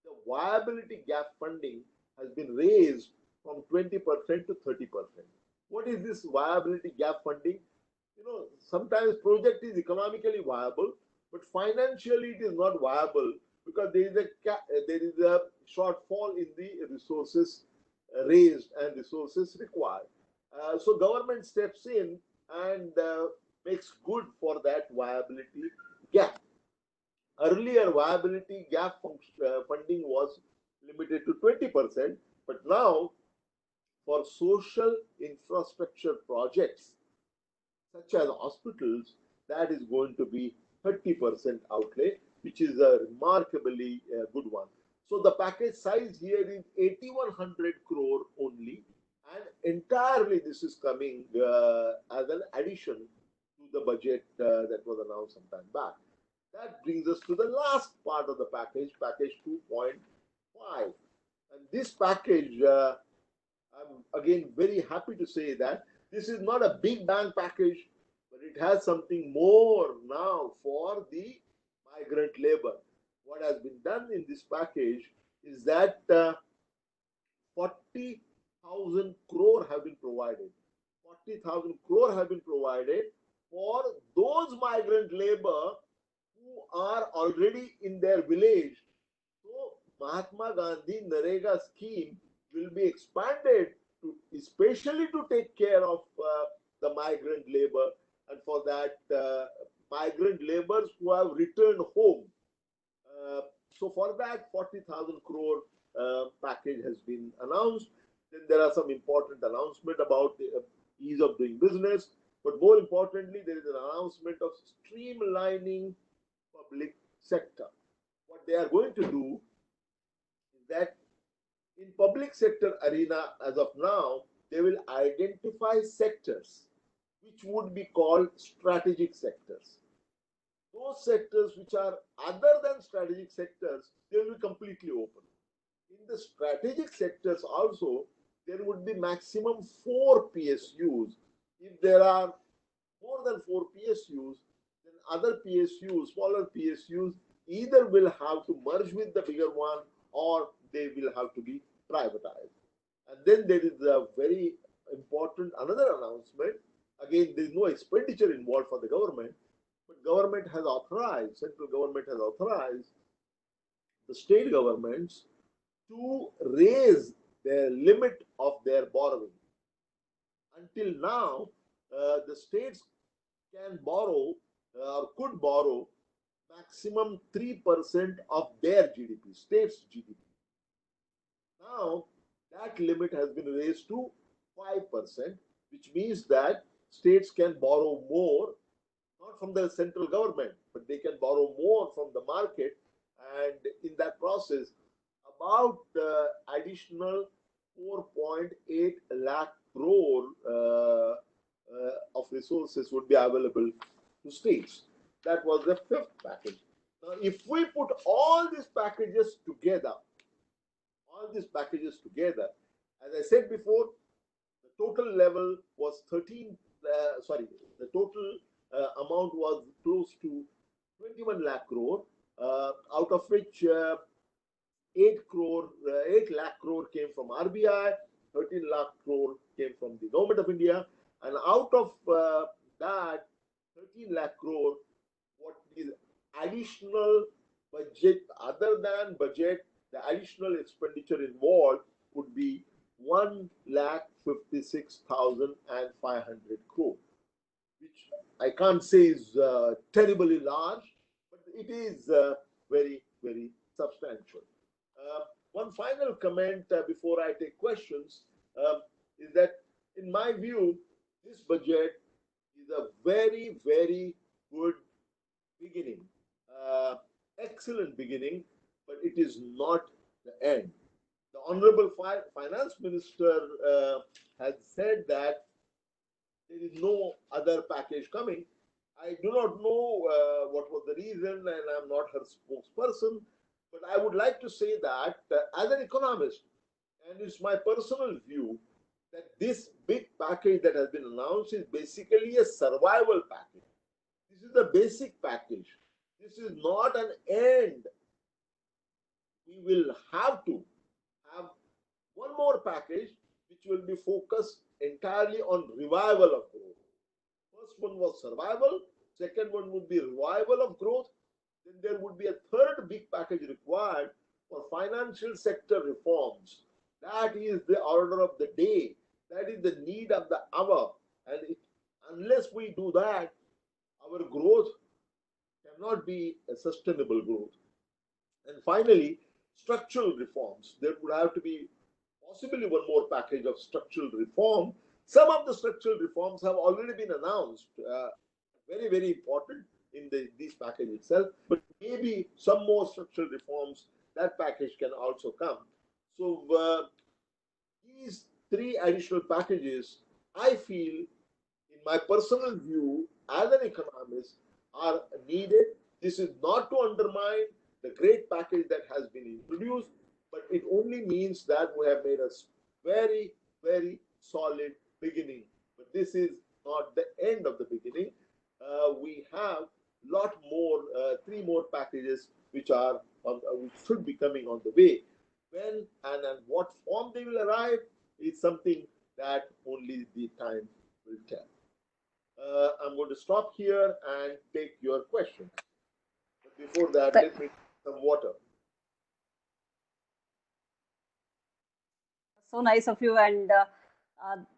the viability gap funding has been raised from 20% to 30%. What is this viability gap funding? Sometimes project is economically viable, but financially it is not viable because there is a shortfall in the resources raised and resources required. So government steps in and makes good for that viability gap. Earlier, viability gap funding was limited to 20%, but now for social infrastructure projects such as hospitals, that is going to be 30% outlay, which is a remarkably good one. So the package size here is 8,100 crore only, and entirely this is coming as an addition to the budget that was announced some time back. That brings us to the last part of the package, package 2.5. And this package, I'm again very happy to say that this is not a big bang package, but it has something more now for the migrant labor. What has been done in this package is that 40,000 crore have been provided. 40,000 crore have been provided for those migrant labor who are already in their village. So Mahatma Gandhi Narendra scheme will be expanded to, especially to take care of the migrant labor, and for that migrant laborers who have returned home. So for that 40,000 crore package has been announced. Then there are some important announcement about the ease of doing business, but more importantly, there is an announcement of streamlining public sector. What they are going to do is that in public sector arena as of now, they will identify sectors which would be called strategic sectors. Those sectors which are other than strategic sectors, they will be completely open. In the strategic sectors also, there would be maximum 4 PSUs. If there are more than 4 PSUs, then other PSUs, smaller PSUs, either will have to merge with the bigger one or they will have to be privatized. And then there is a very important another announcement. Again, there is no expenditure involved for the government, but government has authorized, central government has authorized the state governments to raise the limit of their borrowing. Until now, the states can borrow or could borrow maximum 3% of their GDP, state's GDP. Now, that limit has been raised to 5%, which means that states can borrow more, not from the central government, but they can borrow more from the market. And in that process, about additional 4.8 lakh crore of resources would be available to states. That was the 5th package. Now, if we put all these packages together, as I said before, the total level was the total amount was close to 21 lakh crore, out of which 8 lakh crore came from RBI, 13 lakh crore came from the government of India, and out of that 13 lakh crore, what is additional budget, other than budget, the additional expenditure involved would be 1,56,500 crore, which I can't say is terribly large, but it is very, very substantial. One final comment before I take questions is that, in my view, this budget is a very, very good beginning, excellent beginning, but it is not the end. The Honorable Finance Minister has said that there is no other package coming. I do not know what was the reason, and I'm not her spokesperson, but I would like to say that as an economist, and it's my personal view, that this big package that has been announced is basically a survival package. This is the basic package. This is not an end. We will have to have one more package which will be focused entirely on revival of growth. First one was survival, second one would be revival of growth, then there would be a third big package required for financial sector reforms. That is the order of the day. That is the need of the hour. And unless we do that, our growth cannot be a sustainable growth. And finally, structural reforms. There would have to be possibly one more package of structural reform. Some of the structural reforms have already been announced, very, very important in this package itself, but maybe some more structural reforms, that package can also come. So these three additional packages, I feel, in my personal view, as an economist, are needed. This is not to undermine the great package that has been introduced, but it only means that we have made a very, very solid beginning. But this is not the end of the beginning. We have lot more, three more packages which are which should be coming on the way. When and what form they will arrive is something that only the time will tell. I'm going to stop here and take your questions. But before that, let me take some water. So nice of you, and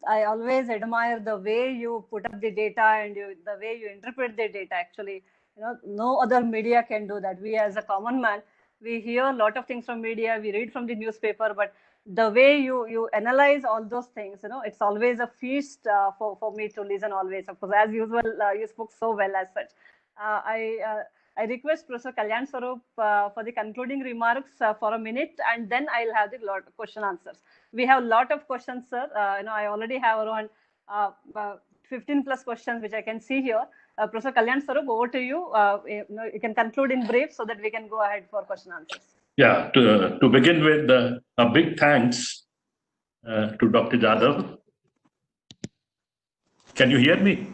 I always admire the way you put up the data and the way you interpret the data. Actually, no other media can do that. We, as a common man, we hear a lot of things from media, we read from the newspaper, but the way you analyze all those things, it's always a feast for me to listen always. Of course, as usual, you spoke so well as such. I request Professor Kalyan Swarup for the concluding remarks for a minute, and then I'll have the question answers. We have a lot of questions, sir. I already have around 15 plus questions, which I can see here. Professor Kalyan Swarup, over to you. You can conclude in brief so that we can go ahead for question answers. Yeah, to begin with, a big thanks to Dr. Jadhav. Can you hear me?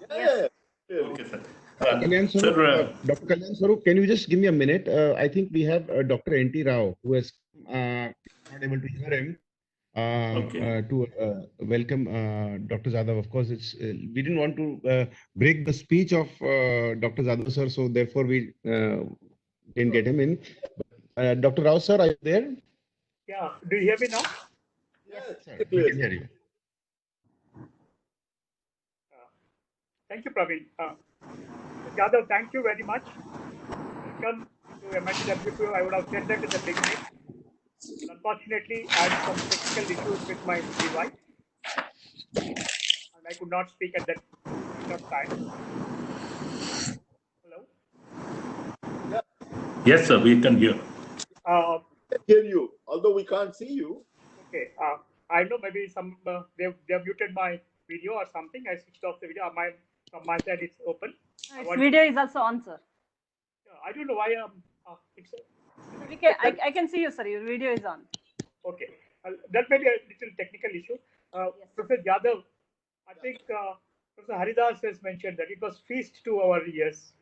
Yes. Okay, sir. Dr. Kalyan Swarup, can you just give me a minute? I think we have Dr. N.T. Rao, who is not able to hear him. To welcome Dr. Jadhav. Of course, we didn't want to break the speech of Dr. Jadhav, sir, so therefore we didn't get him in. Dr. Rao, sir, are you there? Yeah. Do you hear me now? Yes, sir. We can hear you. Thank you, Praveen. Jadhav, thank you very much. Welcome to MIT WPU. I would have said that in the beginning. But unfortunately, I had some technical issues with my device, and I could not speak at that point of time. Hello? Yeah. Yes, sir, we can hear. I can hear you, although we can't see you. Okay. I know maybe some they've muted my video or something. I switched off the video. From my side, it's open. Video is also on, sir. I don't know why. I can see you, sir. Your video is on. Okay. That may be a little technical issue. Yes. Professor Jadhav, I think Professor Haridas has mentioned that it was feast to our ears.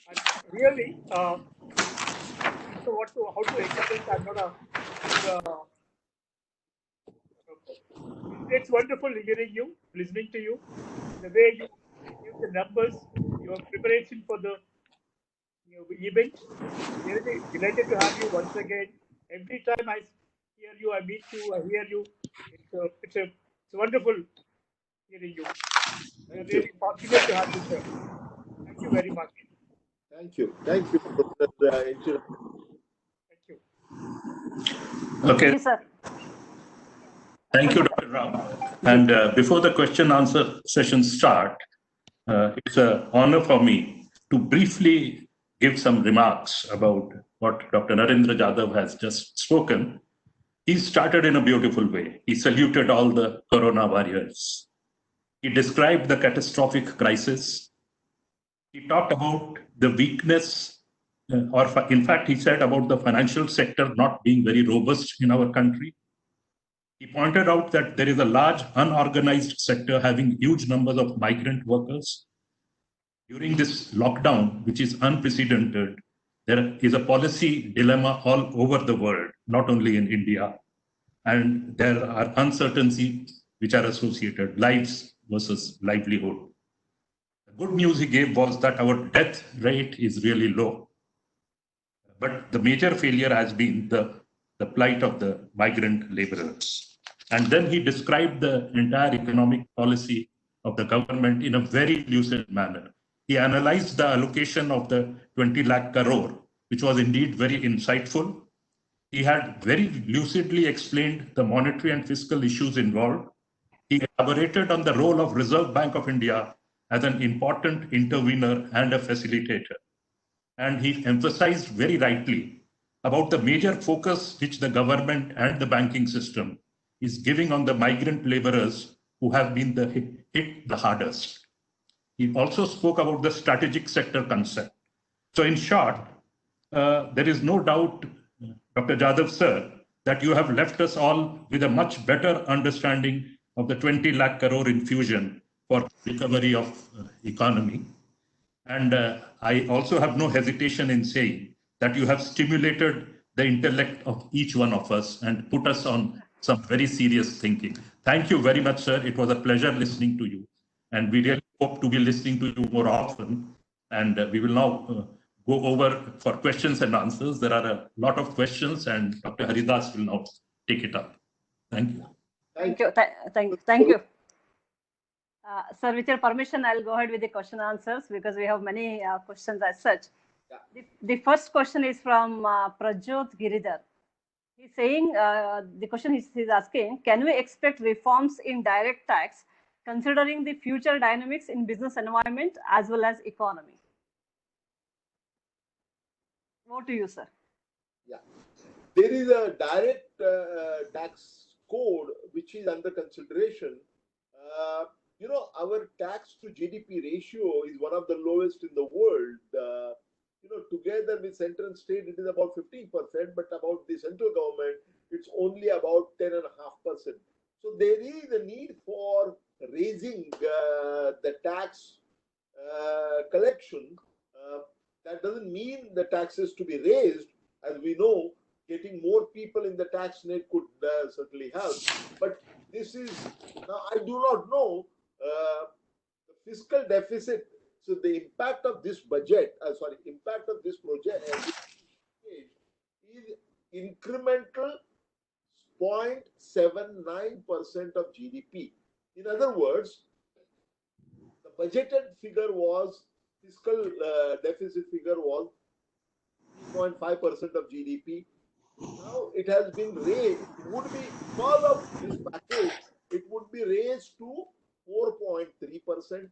And really, how to explain? I'm not it's wonderful hearing you, listening to you, the way you give the numbers, your preparation for the event. Really delighted to have you once again. Every time I hear you, I meet you, I hear you. It's wonderful hearing you. I'm really fortunate to have you, sir. Thank you very much. Thank you. Thank you, Professor. Thank you. Okay. Thank you, sir. Thank you, Dr. Rao. And before the question answer session start, it's an honor for me to briefly give some remarks about what Dr. Narendra Jadhav has just spoken. He started in a beautiful way. He saluted all the corona warriors. He described the catastrophic crisis. He talked about the weakness, in fact, he said about the financial sector not being very robust in our country. He pointed out that there is a large unorganized sector having huge numbers of migrant workers. During this lockdown, which is unprecedented, there is a policy dilemma all over the world, not only in India. And there are uncertainties which are associated, lives versus livelihood. The good news he gave was that our death rate is really low. But the major failure has been the plight of the migrant laborers. And then he described the entire economic policy of the government in a very lucid manner. He analyzed the allocation of the 20 lakh crore, which was indeed very insightful. He had very lucidly explained the monetary and fiscal issues involved. He elaborated on the role of Reserve Bank of India as an important intervener and a facilitator. And he emphasized very rightly about the major focus which the government and the banking system is giving on the migrant laborers who have been hit the hardest. He also spoke about the strategic sector concept. So in short, there is no doubt, Dr. Jadhav sir, that you have left us all with a much better understanding of the 20 lakh crore infusion for recovery of economy. And I also have no hesitation in saying that you have stimulated the intellect of each one of us and put us on some very serious thinking. Thank you very much, sir. It was a pleasure listening to you. And we really hope to be listening to you more often. And we will now go over for questions and answers. There are a lot of questions, and Dr. Haridas will now take it up. Thank you. Thank you. Thank you. Sir, with your permission, I'll go ahead with the question answers because we have many questions as such. Yeah. The first question is from Prajot Giridhar. He's saying, the question he's asking, can we expect reforms in direct tax considering the future dynamics in business environment as well as economy? Over to you, sir. Yeah. There is a direct tax code which is under consideration. You know, our tax to GDP ratio is one of the lowest in the world. You know, together with central and state, it is about 15%, but about the central government, it's only about 10.5%. So there is a need for raising the tax collection. That doesn't mean the taxes to be raised. As we know, getting more people in the tax net could certainly help. But this is, now I do not know the fiscal deficit. So the impact of this budget, impact of this project is incremental 0.79% of GDP. In other words, the budgeted figure was, fiscal deficit figure was 3.5% of GDP. Now it has been raised. It would be, because of this package, it would be raised to 4.3%.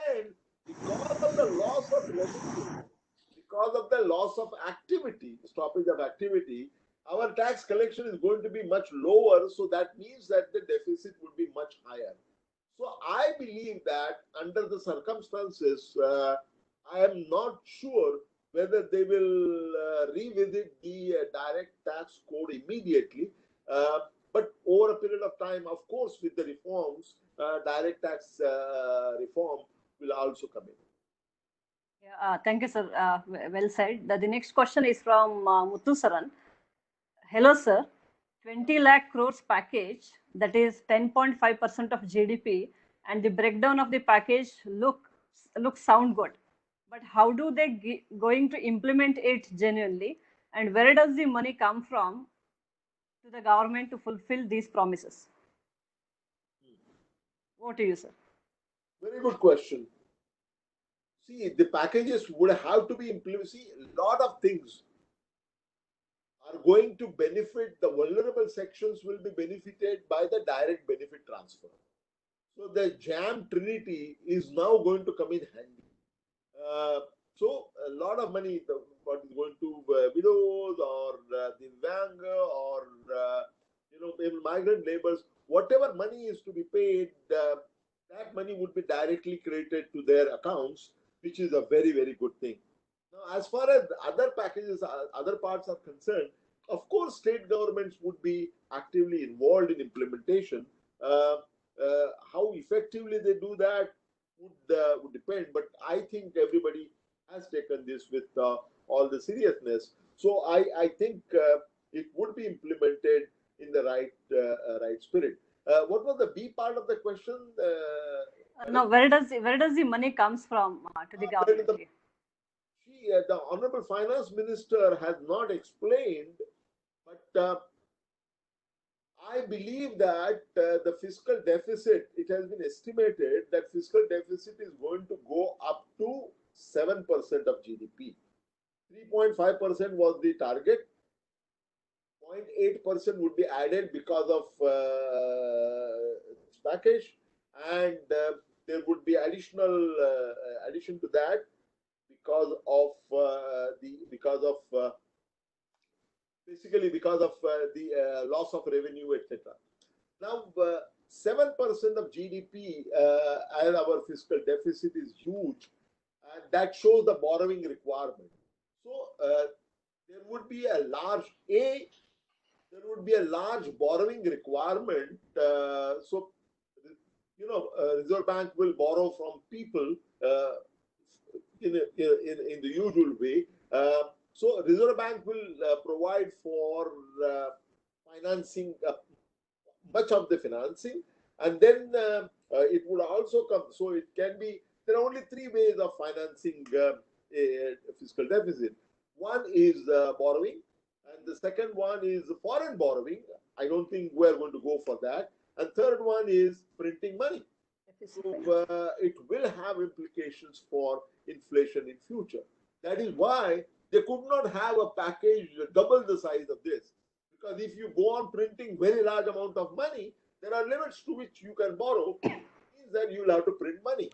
And because of the loss of revenue, because of the loss of activity, stoppage of activity, our tax collection is going to be much lower. So that means that the deficit would be much higher. So I believe that under the circumstances, I am not sure whether they will revisit the direct tax code immediately. But over a period of time, of course, with the reforms, direct tax reform will also come in. Yeah, thank you, sir. Well said. The next question is from Muthu Saran. Hello, sir. 20 lakh crores package, that is 10.5% of GDP, and the breakdown of the package looks sound good. But how do they going to implement it genuinely, and where does the money come from to the government to fulfill these promises? Over to you, sir. Very good question. See, the packages would have to be implemented. See, a lot of things are going to benefit, the vulnerable sections will be benefited by the direct benefit transfer. So the JAM Trinity is now going to come in handy. So a lot of money, what is going to widows or the Divyang or migrant laborers, whatever money is to be paid, that money would be directly credited to their accounts, which is a very, very good thing. Now, as far as other packages, other parts are concerned, of course, state governments would be actively involved in implementation. How effectively they do that would depend, but I think everybody has taken this with all the seriousness. So I think it would be implemented in the right spirit. What was the B part of the question? No, where does the money comes from to the government? The Honorable Finance Minister has not explained, but I believe that the fiscal deficit, it has been estimated that fiscal deficit is going to go up to 7% of GDP. 3.5% was the target. 0.8% would be added because of this package, and there would be addition to that because of the loss of revenue, etc. Now, 7% of GDP as our fiscal deficit is huge, and that shows the borrowing requirement. So there would be a large borrowing requirement. So Reserve Bank will borrow from people in the usual way. So Reserve Bank will provide for financing much of the financing, and then it would also come. So it can be, there are only three ways of financing a fiscal deficit. One is borrowing, and the second one is foreign borrowing. I don't think we're going to go for that. And third one is printing money. So it will have implications for inflation in future. That is why they could not have a package double the size of this. Because if you go on printing very large amount of money, there are limits to which you can borrow. It means that you'll have to print money,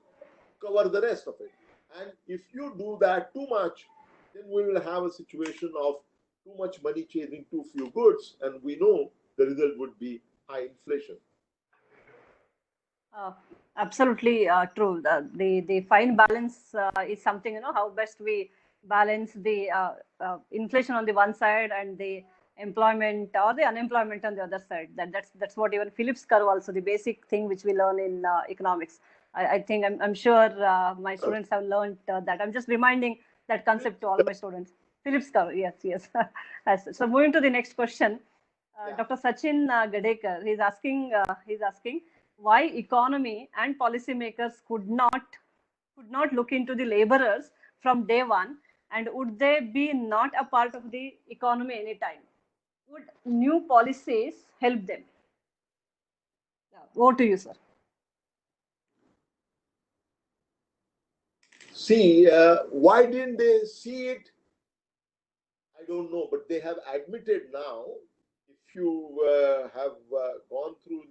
cover the rest of it. And if you do that too much, then we will have a situation of too much money chasing too few goods, and we know the result would be high inflation. Absolutely true. The fine balance is something, how best we balance the inflation on the one side and the employment or the unemployment on the other side. That's what even Phillips curve also, the basic thing which we learn in economics. I think I'm sure my students have learned that. I'm just reminding that concept to all my students. Phillips curve, yes. So moving to the next question, Dr. Sachin Gadekar, he's asking why economy and policymakers could not look into the laborers from day one, and would they be not a part of the economy anytime? Would new policies help them? Over to you, sir. See, why didn't they see it? I don't know, but they have admitted now. If you have gone through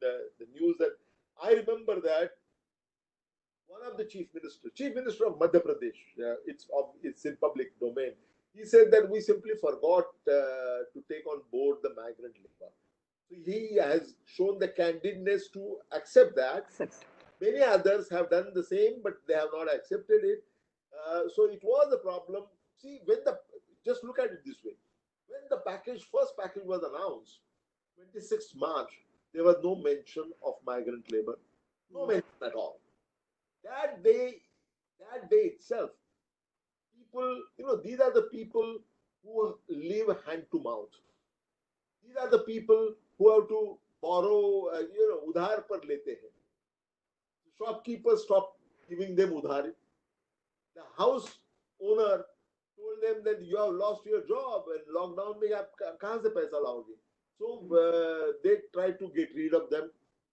the news, that I remember that one of the chief minister of Madhya Pradesh, it's in public domain. He said that we simply forgot to take on board the migrant labor. So he has shown the candidness to accept that. Many others have done the same, but they have not accepted it. So it was a problem. See, just look at it this way. When the first package was announced, 26th March, there was no mention of migrant labor. No mention at all. That day itself, people, these are the people who live hand to mouth. These are the people who have to borrow, udhar par lete hain. Shopkeepers stopped giving them udhari. The house owner told them that you have lost your job and lockdown mein aap kahan se paisa laoge. So they tried to get rid of them.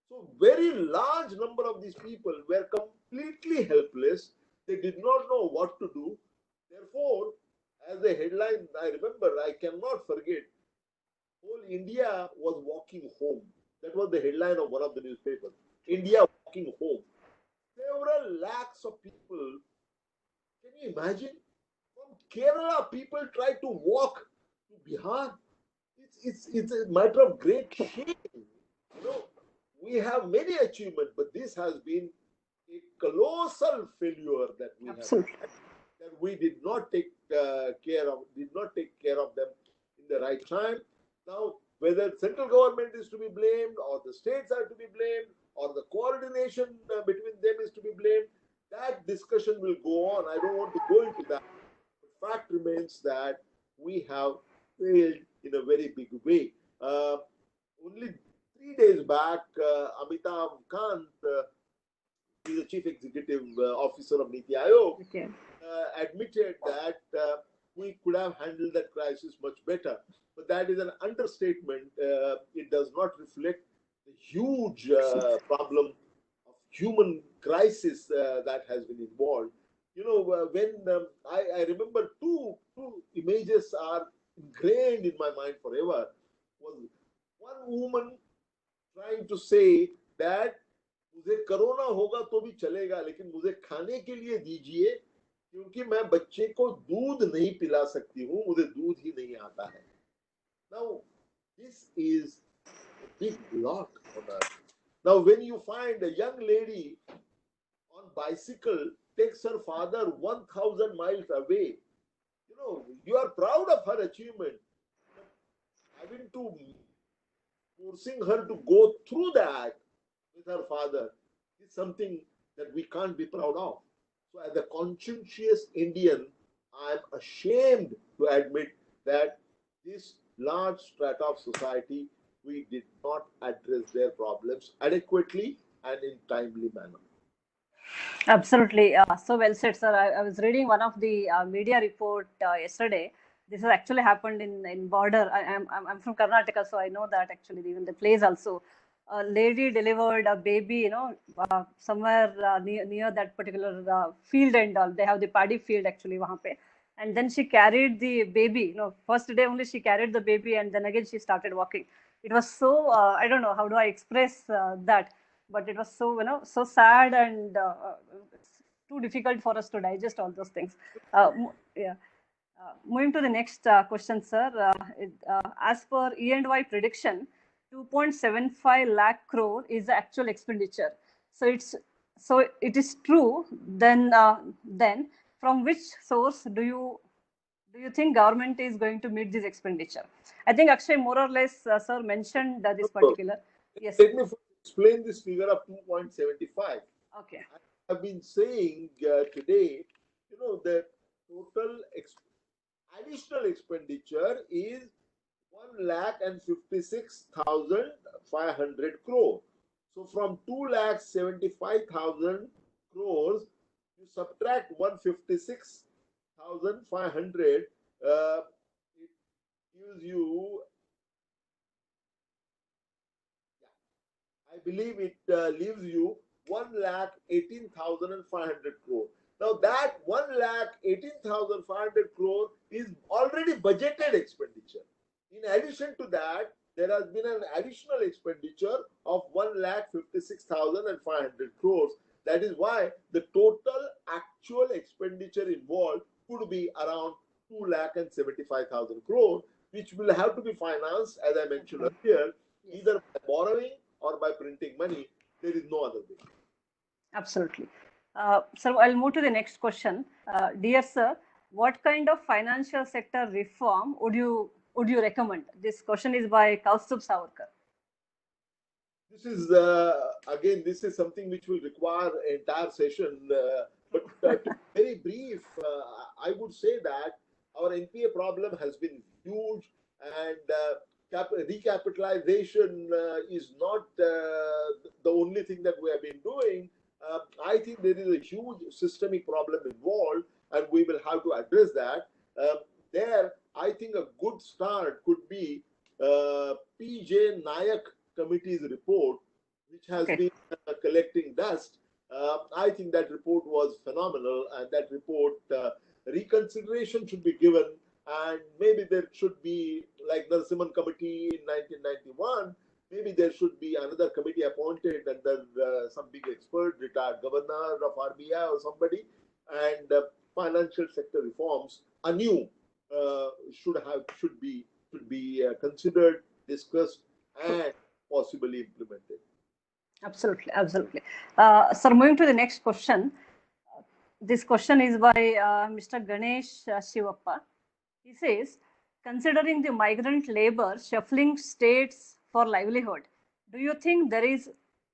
So very large number of these people were completely helpless. They did not know what to do. Therefore, as a headline, I cannot forget, whole India was walking home. That was the headline of one of the newspapers. India walking home. Several lakhs of people. Can you imagine? From Kerala, people tried to walk to Bihar. It's a matter of great shame. We have many achievements, but this has been a colossal failure that we Absolutely. have, that we did not take care of them in the right time. Now, whether central government is to be blamed, or the states are to be blamed, or the coordination between them is to be blamed, that discussion will go on. I don't want to go into that. The fact remains that we have failed in a very big way. Only 3 days back, Amitabh Kant, he's the chief executive officer of Niti Aayog, Okay. admitted that we could have handled that crisis much better. But that is an understatement. It does not reflect the huge problem of human crisis that has been involved. You know, when I remember two images are ingrained in my mind forever. Was one woman trying to say that मुझे corona होगा तो भी चलेगा, लेकिन मुझे खाने के लिए दीजिए, क्योंकि मैं बच्चे को दूध नहीं पिला सकती हूँ, मुझे दूध ही नहीं आता है. Now, this is a big block on us. Now, when you find a young lady on bicycle takes her father 1,000 miles away, you know, you are proud of her achievement. But having to forcing her to go through that with her father is something that we can't be proud of. So, as a conscientious Indian, I am ashamed to admit that this large strata of society, we did not address their problems adequately and in timely manner. Absolutely. So well said, sir. I was reading one of the media report yesterday. This has actually happened in border. I'm from Karnataka, so I know that actually even the place also. A lady delivered a baby, you know, somewhere near that particular field and all. They have the paddy field actually wahan pe. And then she carried the baby. You know, first day only she carried the baby, and then again she started walking. It was so I don't know how do I express that, but it was so, you know, so sad, and it's too difficult for us to digest all those things. Yeah. Moving to the next question, sir. As per E&Y prediction, 2.75 lakh crore is the actual expenditure. So it is true. Then from which source do you think government is going to meet this expenditure? I think Akshay more or less, sir, mentioned this particular. Yes. Let me explain this figure of 2.75. Okay. I have been saying today, you know, the total additional expenditure is 1,56,500 crore. So from 2,75,000 crores, you subtract 156,500, it gives you, I believe it leaves you 1,18,500 crore. Now that 1,18,500 crore is already budgeted expenditure. In addition to that, there has been an additional expenditure of 1,56,500 crores. That is why the total actual expenditure involved could be around 2,75,000 crore, which will have to be financed, as I mentioned earlier, either by borrowing or by printing money. There is no other way. Absolutely. So I'll move to the next question. Dear sir, what kind of financial sector reform would you recommend? This question is by Kaustubh Savarkar. This is again, this is something which will require an entire session. But to be very brief, I would say that our NPA problem has been huge, and recapitalization is not the only thing that we have been doing. I think there is a huge systemic problem involved, and we will have to address that. There, I think a good start could be P.J. Nayak committee's report, which has been collecting dust. I think that report was phenomenal, and that report reconsideration should be given, and maybe there should be, like the Narasimhan committee in 1991, maybe there should be another committee appointed under some big expert, retired governor of RBI or somebody, and financial sector reforms anew should be considered, discussed, and possibly implemented. Absolutely, absolutely. Sir, moving to the next question. This question is by Mr. Ganesh Shivappa. He says, considering the migrant labor shuffling states for livelihood, do you think there is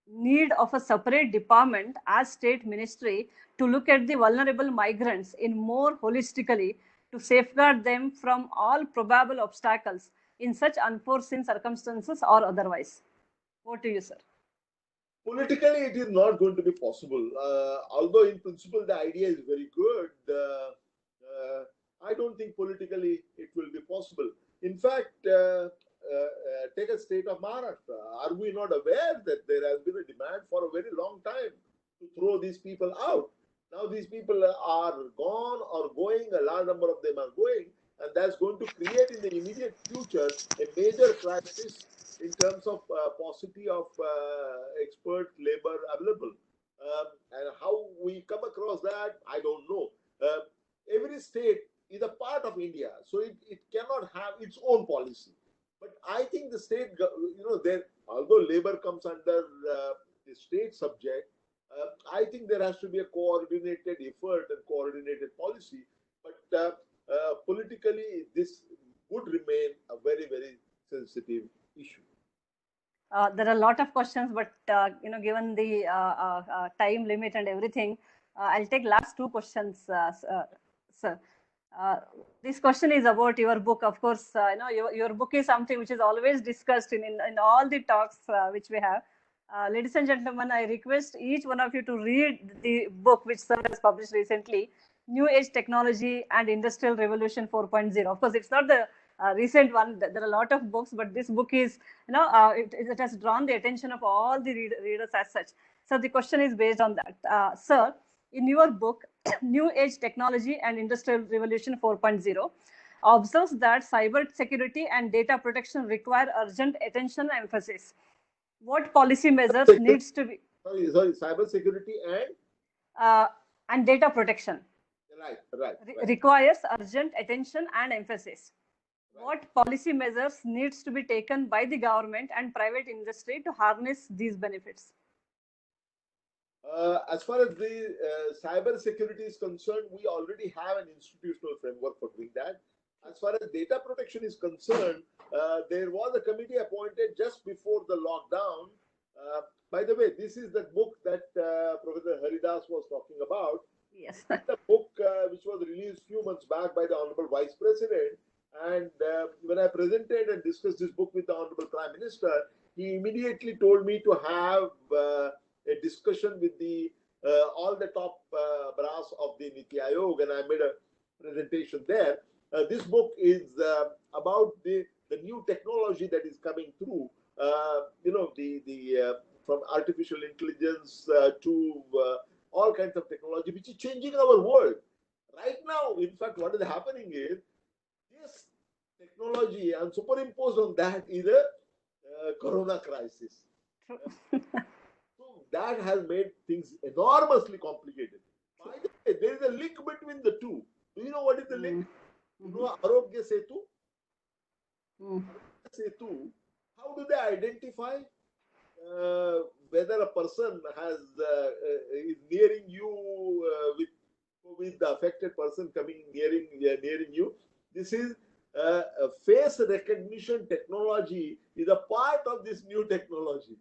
need of a separate department as state ministry to look at the vulnerable migrants in more holistically to safeguard them from all probable obstacles in such unforeseen circumstances or otherwise? What do you, sir? Politically, it is not going to be possible. Although in principle the idea is very good, I don't think politically it will be possible. In fact, take a state of Maharashtra. Are we not aware that there has been a demand for a very long time to throw these people out? Now these people are gone or going, a large number of them are going, and that's going to create in the immediate future a major crisis in terms of paucity of expert labor available. And how we come across that, I don't know. Every state is a part of India, so it cannot have its own policy. But I think the state, there, although labor comes under the state subject, I think there has to be a coordinated effort and coordinated policy. But politically, this would remain a very, very sensitive issue. There are a lot of questions, but given the time limit and everything, I'll take last two questions, sir. This question is about your book. Of course, your book is something which is always discussed in all the talks which we have. Ladies and gentlemen, I request each one of you to read the book which sir has published recently, New Age Technology and Industrial Revolution 4.0. Of course, it's not the recent one. There are a lot of books, but this book is, it has drawn the attention of all the readers as such. So the question is based on that. Sir, in your book, New Age Technology and Industrial Revolution 4.0, observes that cyber security and data protection require urgent attention and emphasis. What policy measures needs to be? Sorry, cyber security and data protection. Right. Requires urgent attention and emphasis. Right. What policy measures needs to be taken by the government and private industry to harness these benefits? As far as the cyber security is concerned, we already have an institutional framework for doing that. As far as data protection is concerned, there was a committee appointed just before the lockdown. By the way, this is the book that Professor Haridas was talking about. Yes. The book which was released a few months back by the Honorable Vice President. And when I presented and discussed this book with the Honorable Prime Minister, he immediately told me to have a discussion with the all the top brass of the Niti Aayog, and I made a presentation there. This book is about the new technology that is coming through. From artificial intelligence to all kinds of technology, which is changing our world right now. In fact, what is happening is this technology, and superimposed on that is a corona crisis. So that has made things enormously complicated. By the way, there is a link between the two. Do you know what is the link? You know Arogya Setu? Setu, how do they identify whether a person is nearing you with the affected person coming nearing you? This is a face recognition technology is a part of this new technology,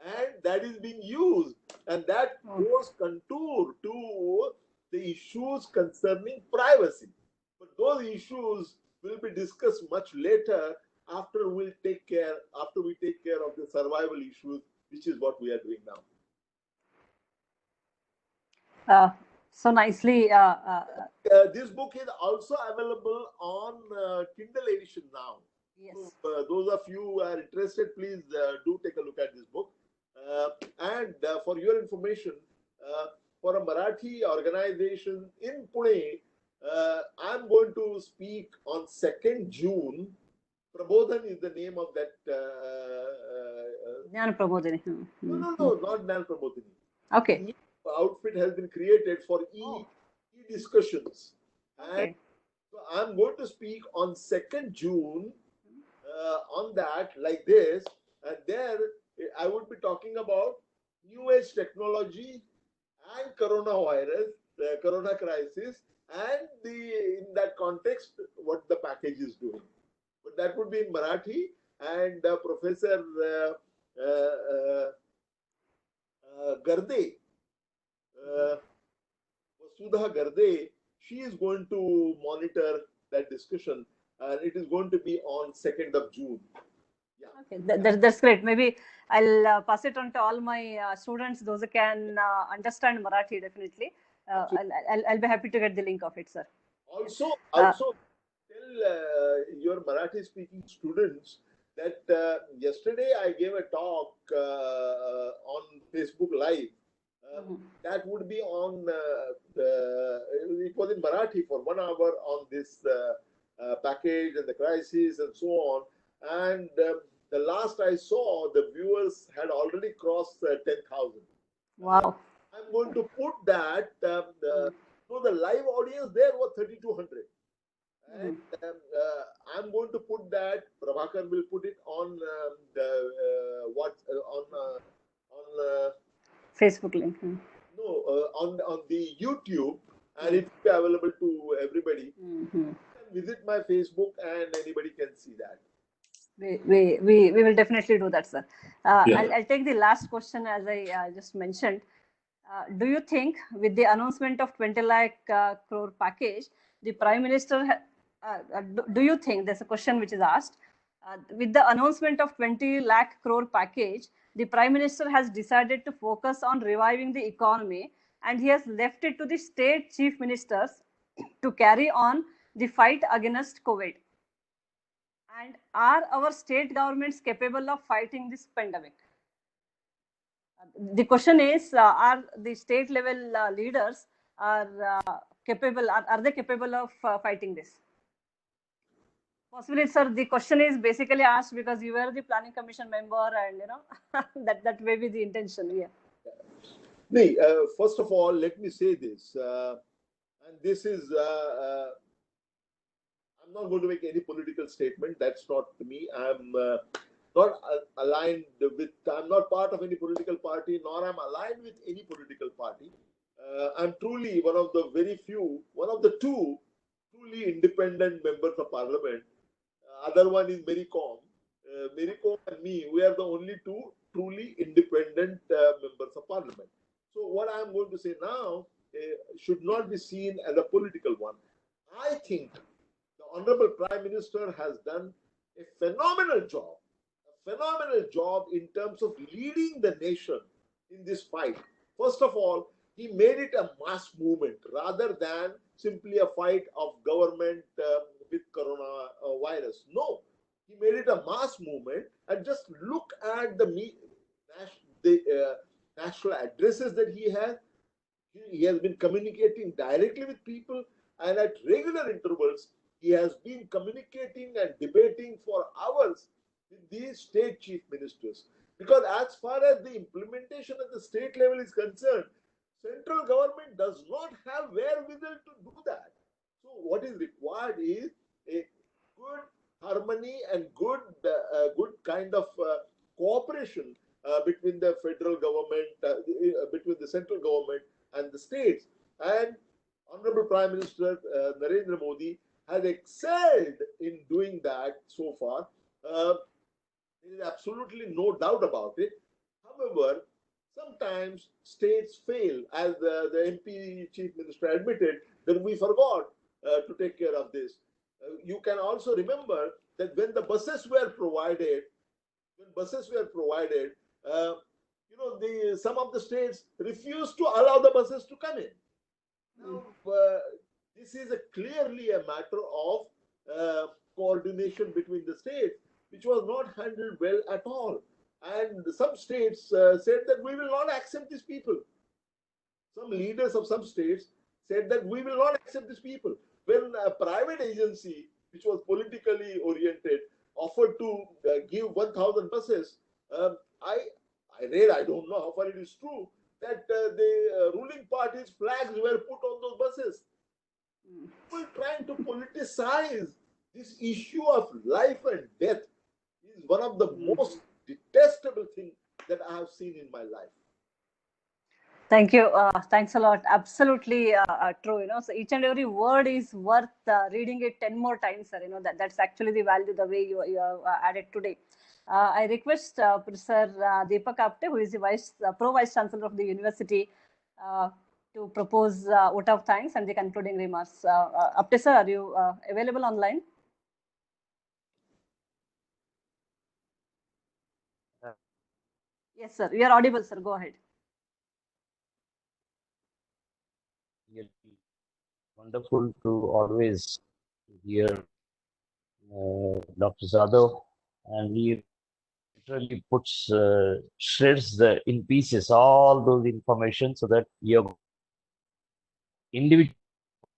and that is being used, and that goes contour to the issues concerning privacy. But those issues will be discussed much later after we take care of the survival issues, which is what we are doing now. So nicely. This book is also available on Kindle edition now. Yes. So, those of you who are interested, please do take a look at this book. And for your information, for a Marathi organization in Pune, I'm going to speak on 2nd June. Prabodhan is the name of that. Jnana Prabodhini. No, not Jnana Prabodhini. Okay. Outfit has been created for e-discussions. Okay. And so I'm going to speak on 2nd June on that, like this. And there I would be talking about new age technology and coronavirus, the corona crisis, and in that context, what the package is doing. But that would be in Marathi, and Professor Garde, Sudha Garde, she is going to monitor that discussion, and it is going to be on 2nd of June. Yeah. Okay, that's great. Maybe I'll pass it on to all my students, those who can understand Marathi, definitely. I'll be happy to get the link of it, sir. Also tell your Marathi speaking students that yesterday I gave a talk on Facebook Live. That would be on, it was in Marathi for 1 hour on this package and the crisis and so on. And the last I saw, the viewers had already crossed 10,000. Wow. I'm going to put that, the live audience there was 3,200. And I'm going to put that, Prabhakar will put it on Facebook link. No, on the YouTube, and it will be available to everybody. You can visit my Facebook and anybody can see that. We will definitely do that, sir. I'll take the last question as I just mentioned. Do you think with the announcement of 20 lakh crore package, the Prime Minister, do you think, there's a question which is asked, with the announcement of 20 lakh crore package, the Prime Minister has decided to focus on reviving the economy and he has left it to the state chief ministers to carry on the fight against COVID? And are our state governments capable of fighting this pandemic? The question is, are the state level leaders capable? Are they capable of fighting this? Possibly, sir. The question is basically asked because you were the planning commission member, and that may be the intention. Yeah. First of all, let me say this, and this is. I'm not going to make any political statement. That's not me. I'm not aligned with, I'm not part of any political party, nor I'm aligned with any political party. I'm truly one of the very few, one of the two truly independent members of parliament. Other one is Mary Com. Mary Com and me, we are the only two truly independent members of parliament. So what I'm going to say now should not be seen as a political one. I think the Honorable Prime Minister has done a phenomenal job in terms of leading the nation in this fight. First of all, he made it a mass movement rather than simply a fight of government with coronavirus. No, he made it a mass movement, and just look at the national addresses that he has. He has been communicating directly with people, and at regular intervals, he has been communicating and debating for hours with these state chief ministers. Because as far as the implementation at the state level is concerned, central government does not have wherewithal to do that. So what is required is a good harmony and good kind of cooperation between the federal government, between the central government and the states. And Honorable Prime Minister Narendra Modi has excelled in doing that so far. There is absolutely no doubt about it. However, sometimes states fail, as the MP Chief Minister admitted that we forgot to take care of this. You can also remember that when the buses were provided, some of the states refused to allow the buses to come in. Now, this is clearly a matter of coordination between the states, which was not handled well at all. And some states said that we will not accept these people. Some leaders of some states said that we will not accept these people. When a private agency, which was politically oriented, offered to give 1,000 buses, I read, I don't know how far it is true, that the ruling party's flags were put on those buses. People trying to politicize this issue of life and death is one of the most detestable things that I have seen in my life. Thank you. Thanks a lot. Absolutely true. So each and every word is worth reading it 10 more times, sir. That's actually the value, the way you have added today. I request Professor Deepak Apte, who is the Pro Vice Chancellor of the university, to propose vote of thanks and the concluding remarks. Apte, sir, are you available online? Yes, sir. You are audible, sir. Go ahead. Really wonderful to always hear Dr. Jadhav, and he literally shreds in pieces all those information so that your individual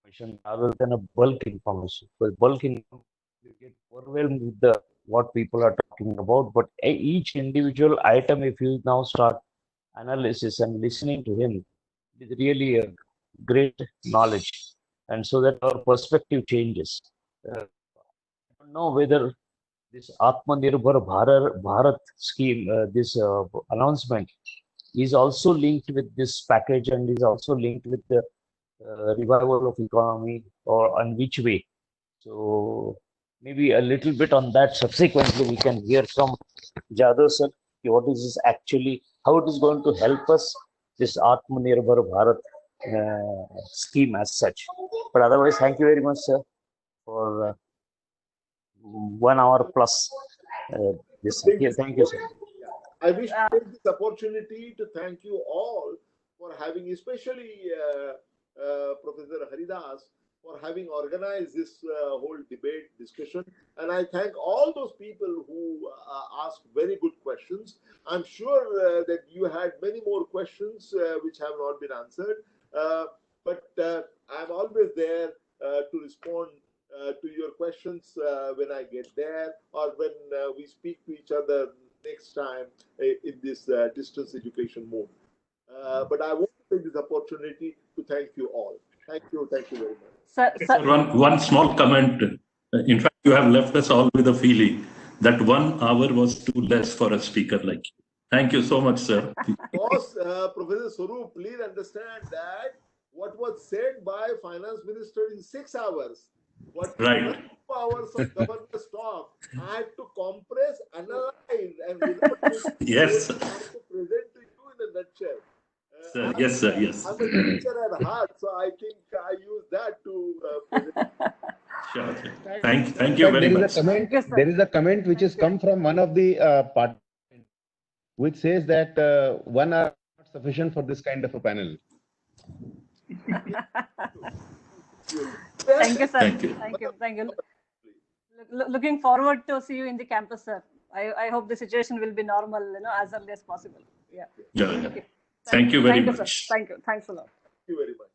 information rather than a bulk information. Because bulk information, you get overwhelmed with what people are talking about, but each individual item, if you now start analysis and listening to him, is really a great knowledge, and so that our perspective changes. I don't know whether this Atmanirbhar Bharat scheme, this announcement, is also linked with this package and is also linked with the revival of economy, or on which way. So maybe a little bit on that. Subsequently, we can hear from Jadhav sir what is this actually, how it is going to help us, this Atmanirbhar Bharat scheme as such. But otherwise, thank you very much, sir, for 1 hour plus this. Yeah, thank you, sir. I wish to take this opportunity to thank you all for having, especially Professor Haridas, for having organized this whole debate discussion. And I thank all those people who asked very good questions. I'm sure that you had many more questions which have not been answered. But I'm always there to respond to your questions when I get there, or when we speak to each other next time in this distance education mode. But I want to take this opportunity to thank you all. Thank you very much. Sir, one small comment. In fact, you have left us all with a feeling that 1 hour was too less for a speaker like you. Thank you so much, sir. Boss, Professor Swaroop, please understand that what was said by Finance Minister in 6 hours, what Right. 2 hours of governor's talk, I had to compress, analyze, and without Yes. I had to present to you in a nutshell. Sir, yes, sir, yes. I'm a teacher at heart, so I think I use that to present. Sure. Thank you very much. There is a comment which has come from one of the participants, which says that 1 hour is not sufficient for this kind of a panel. Thank you, sir. Thank you. Thank you. Looking forward to see you in the campus, sir. I hope the situation will be normal, as early as possible. Yeah. Thank you very much. Sir. Thank you. Thanks a lot. Thank you very much.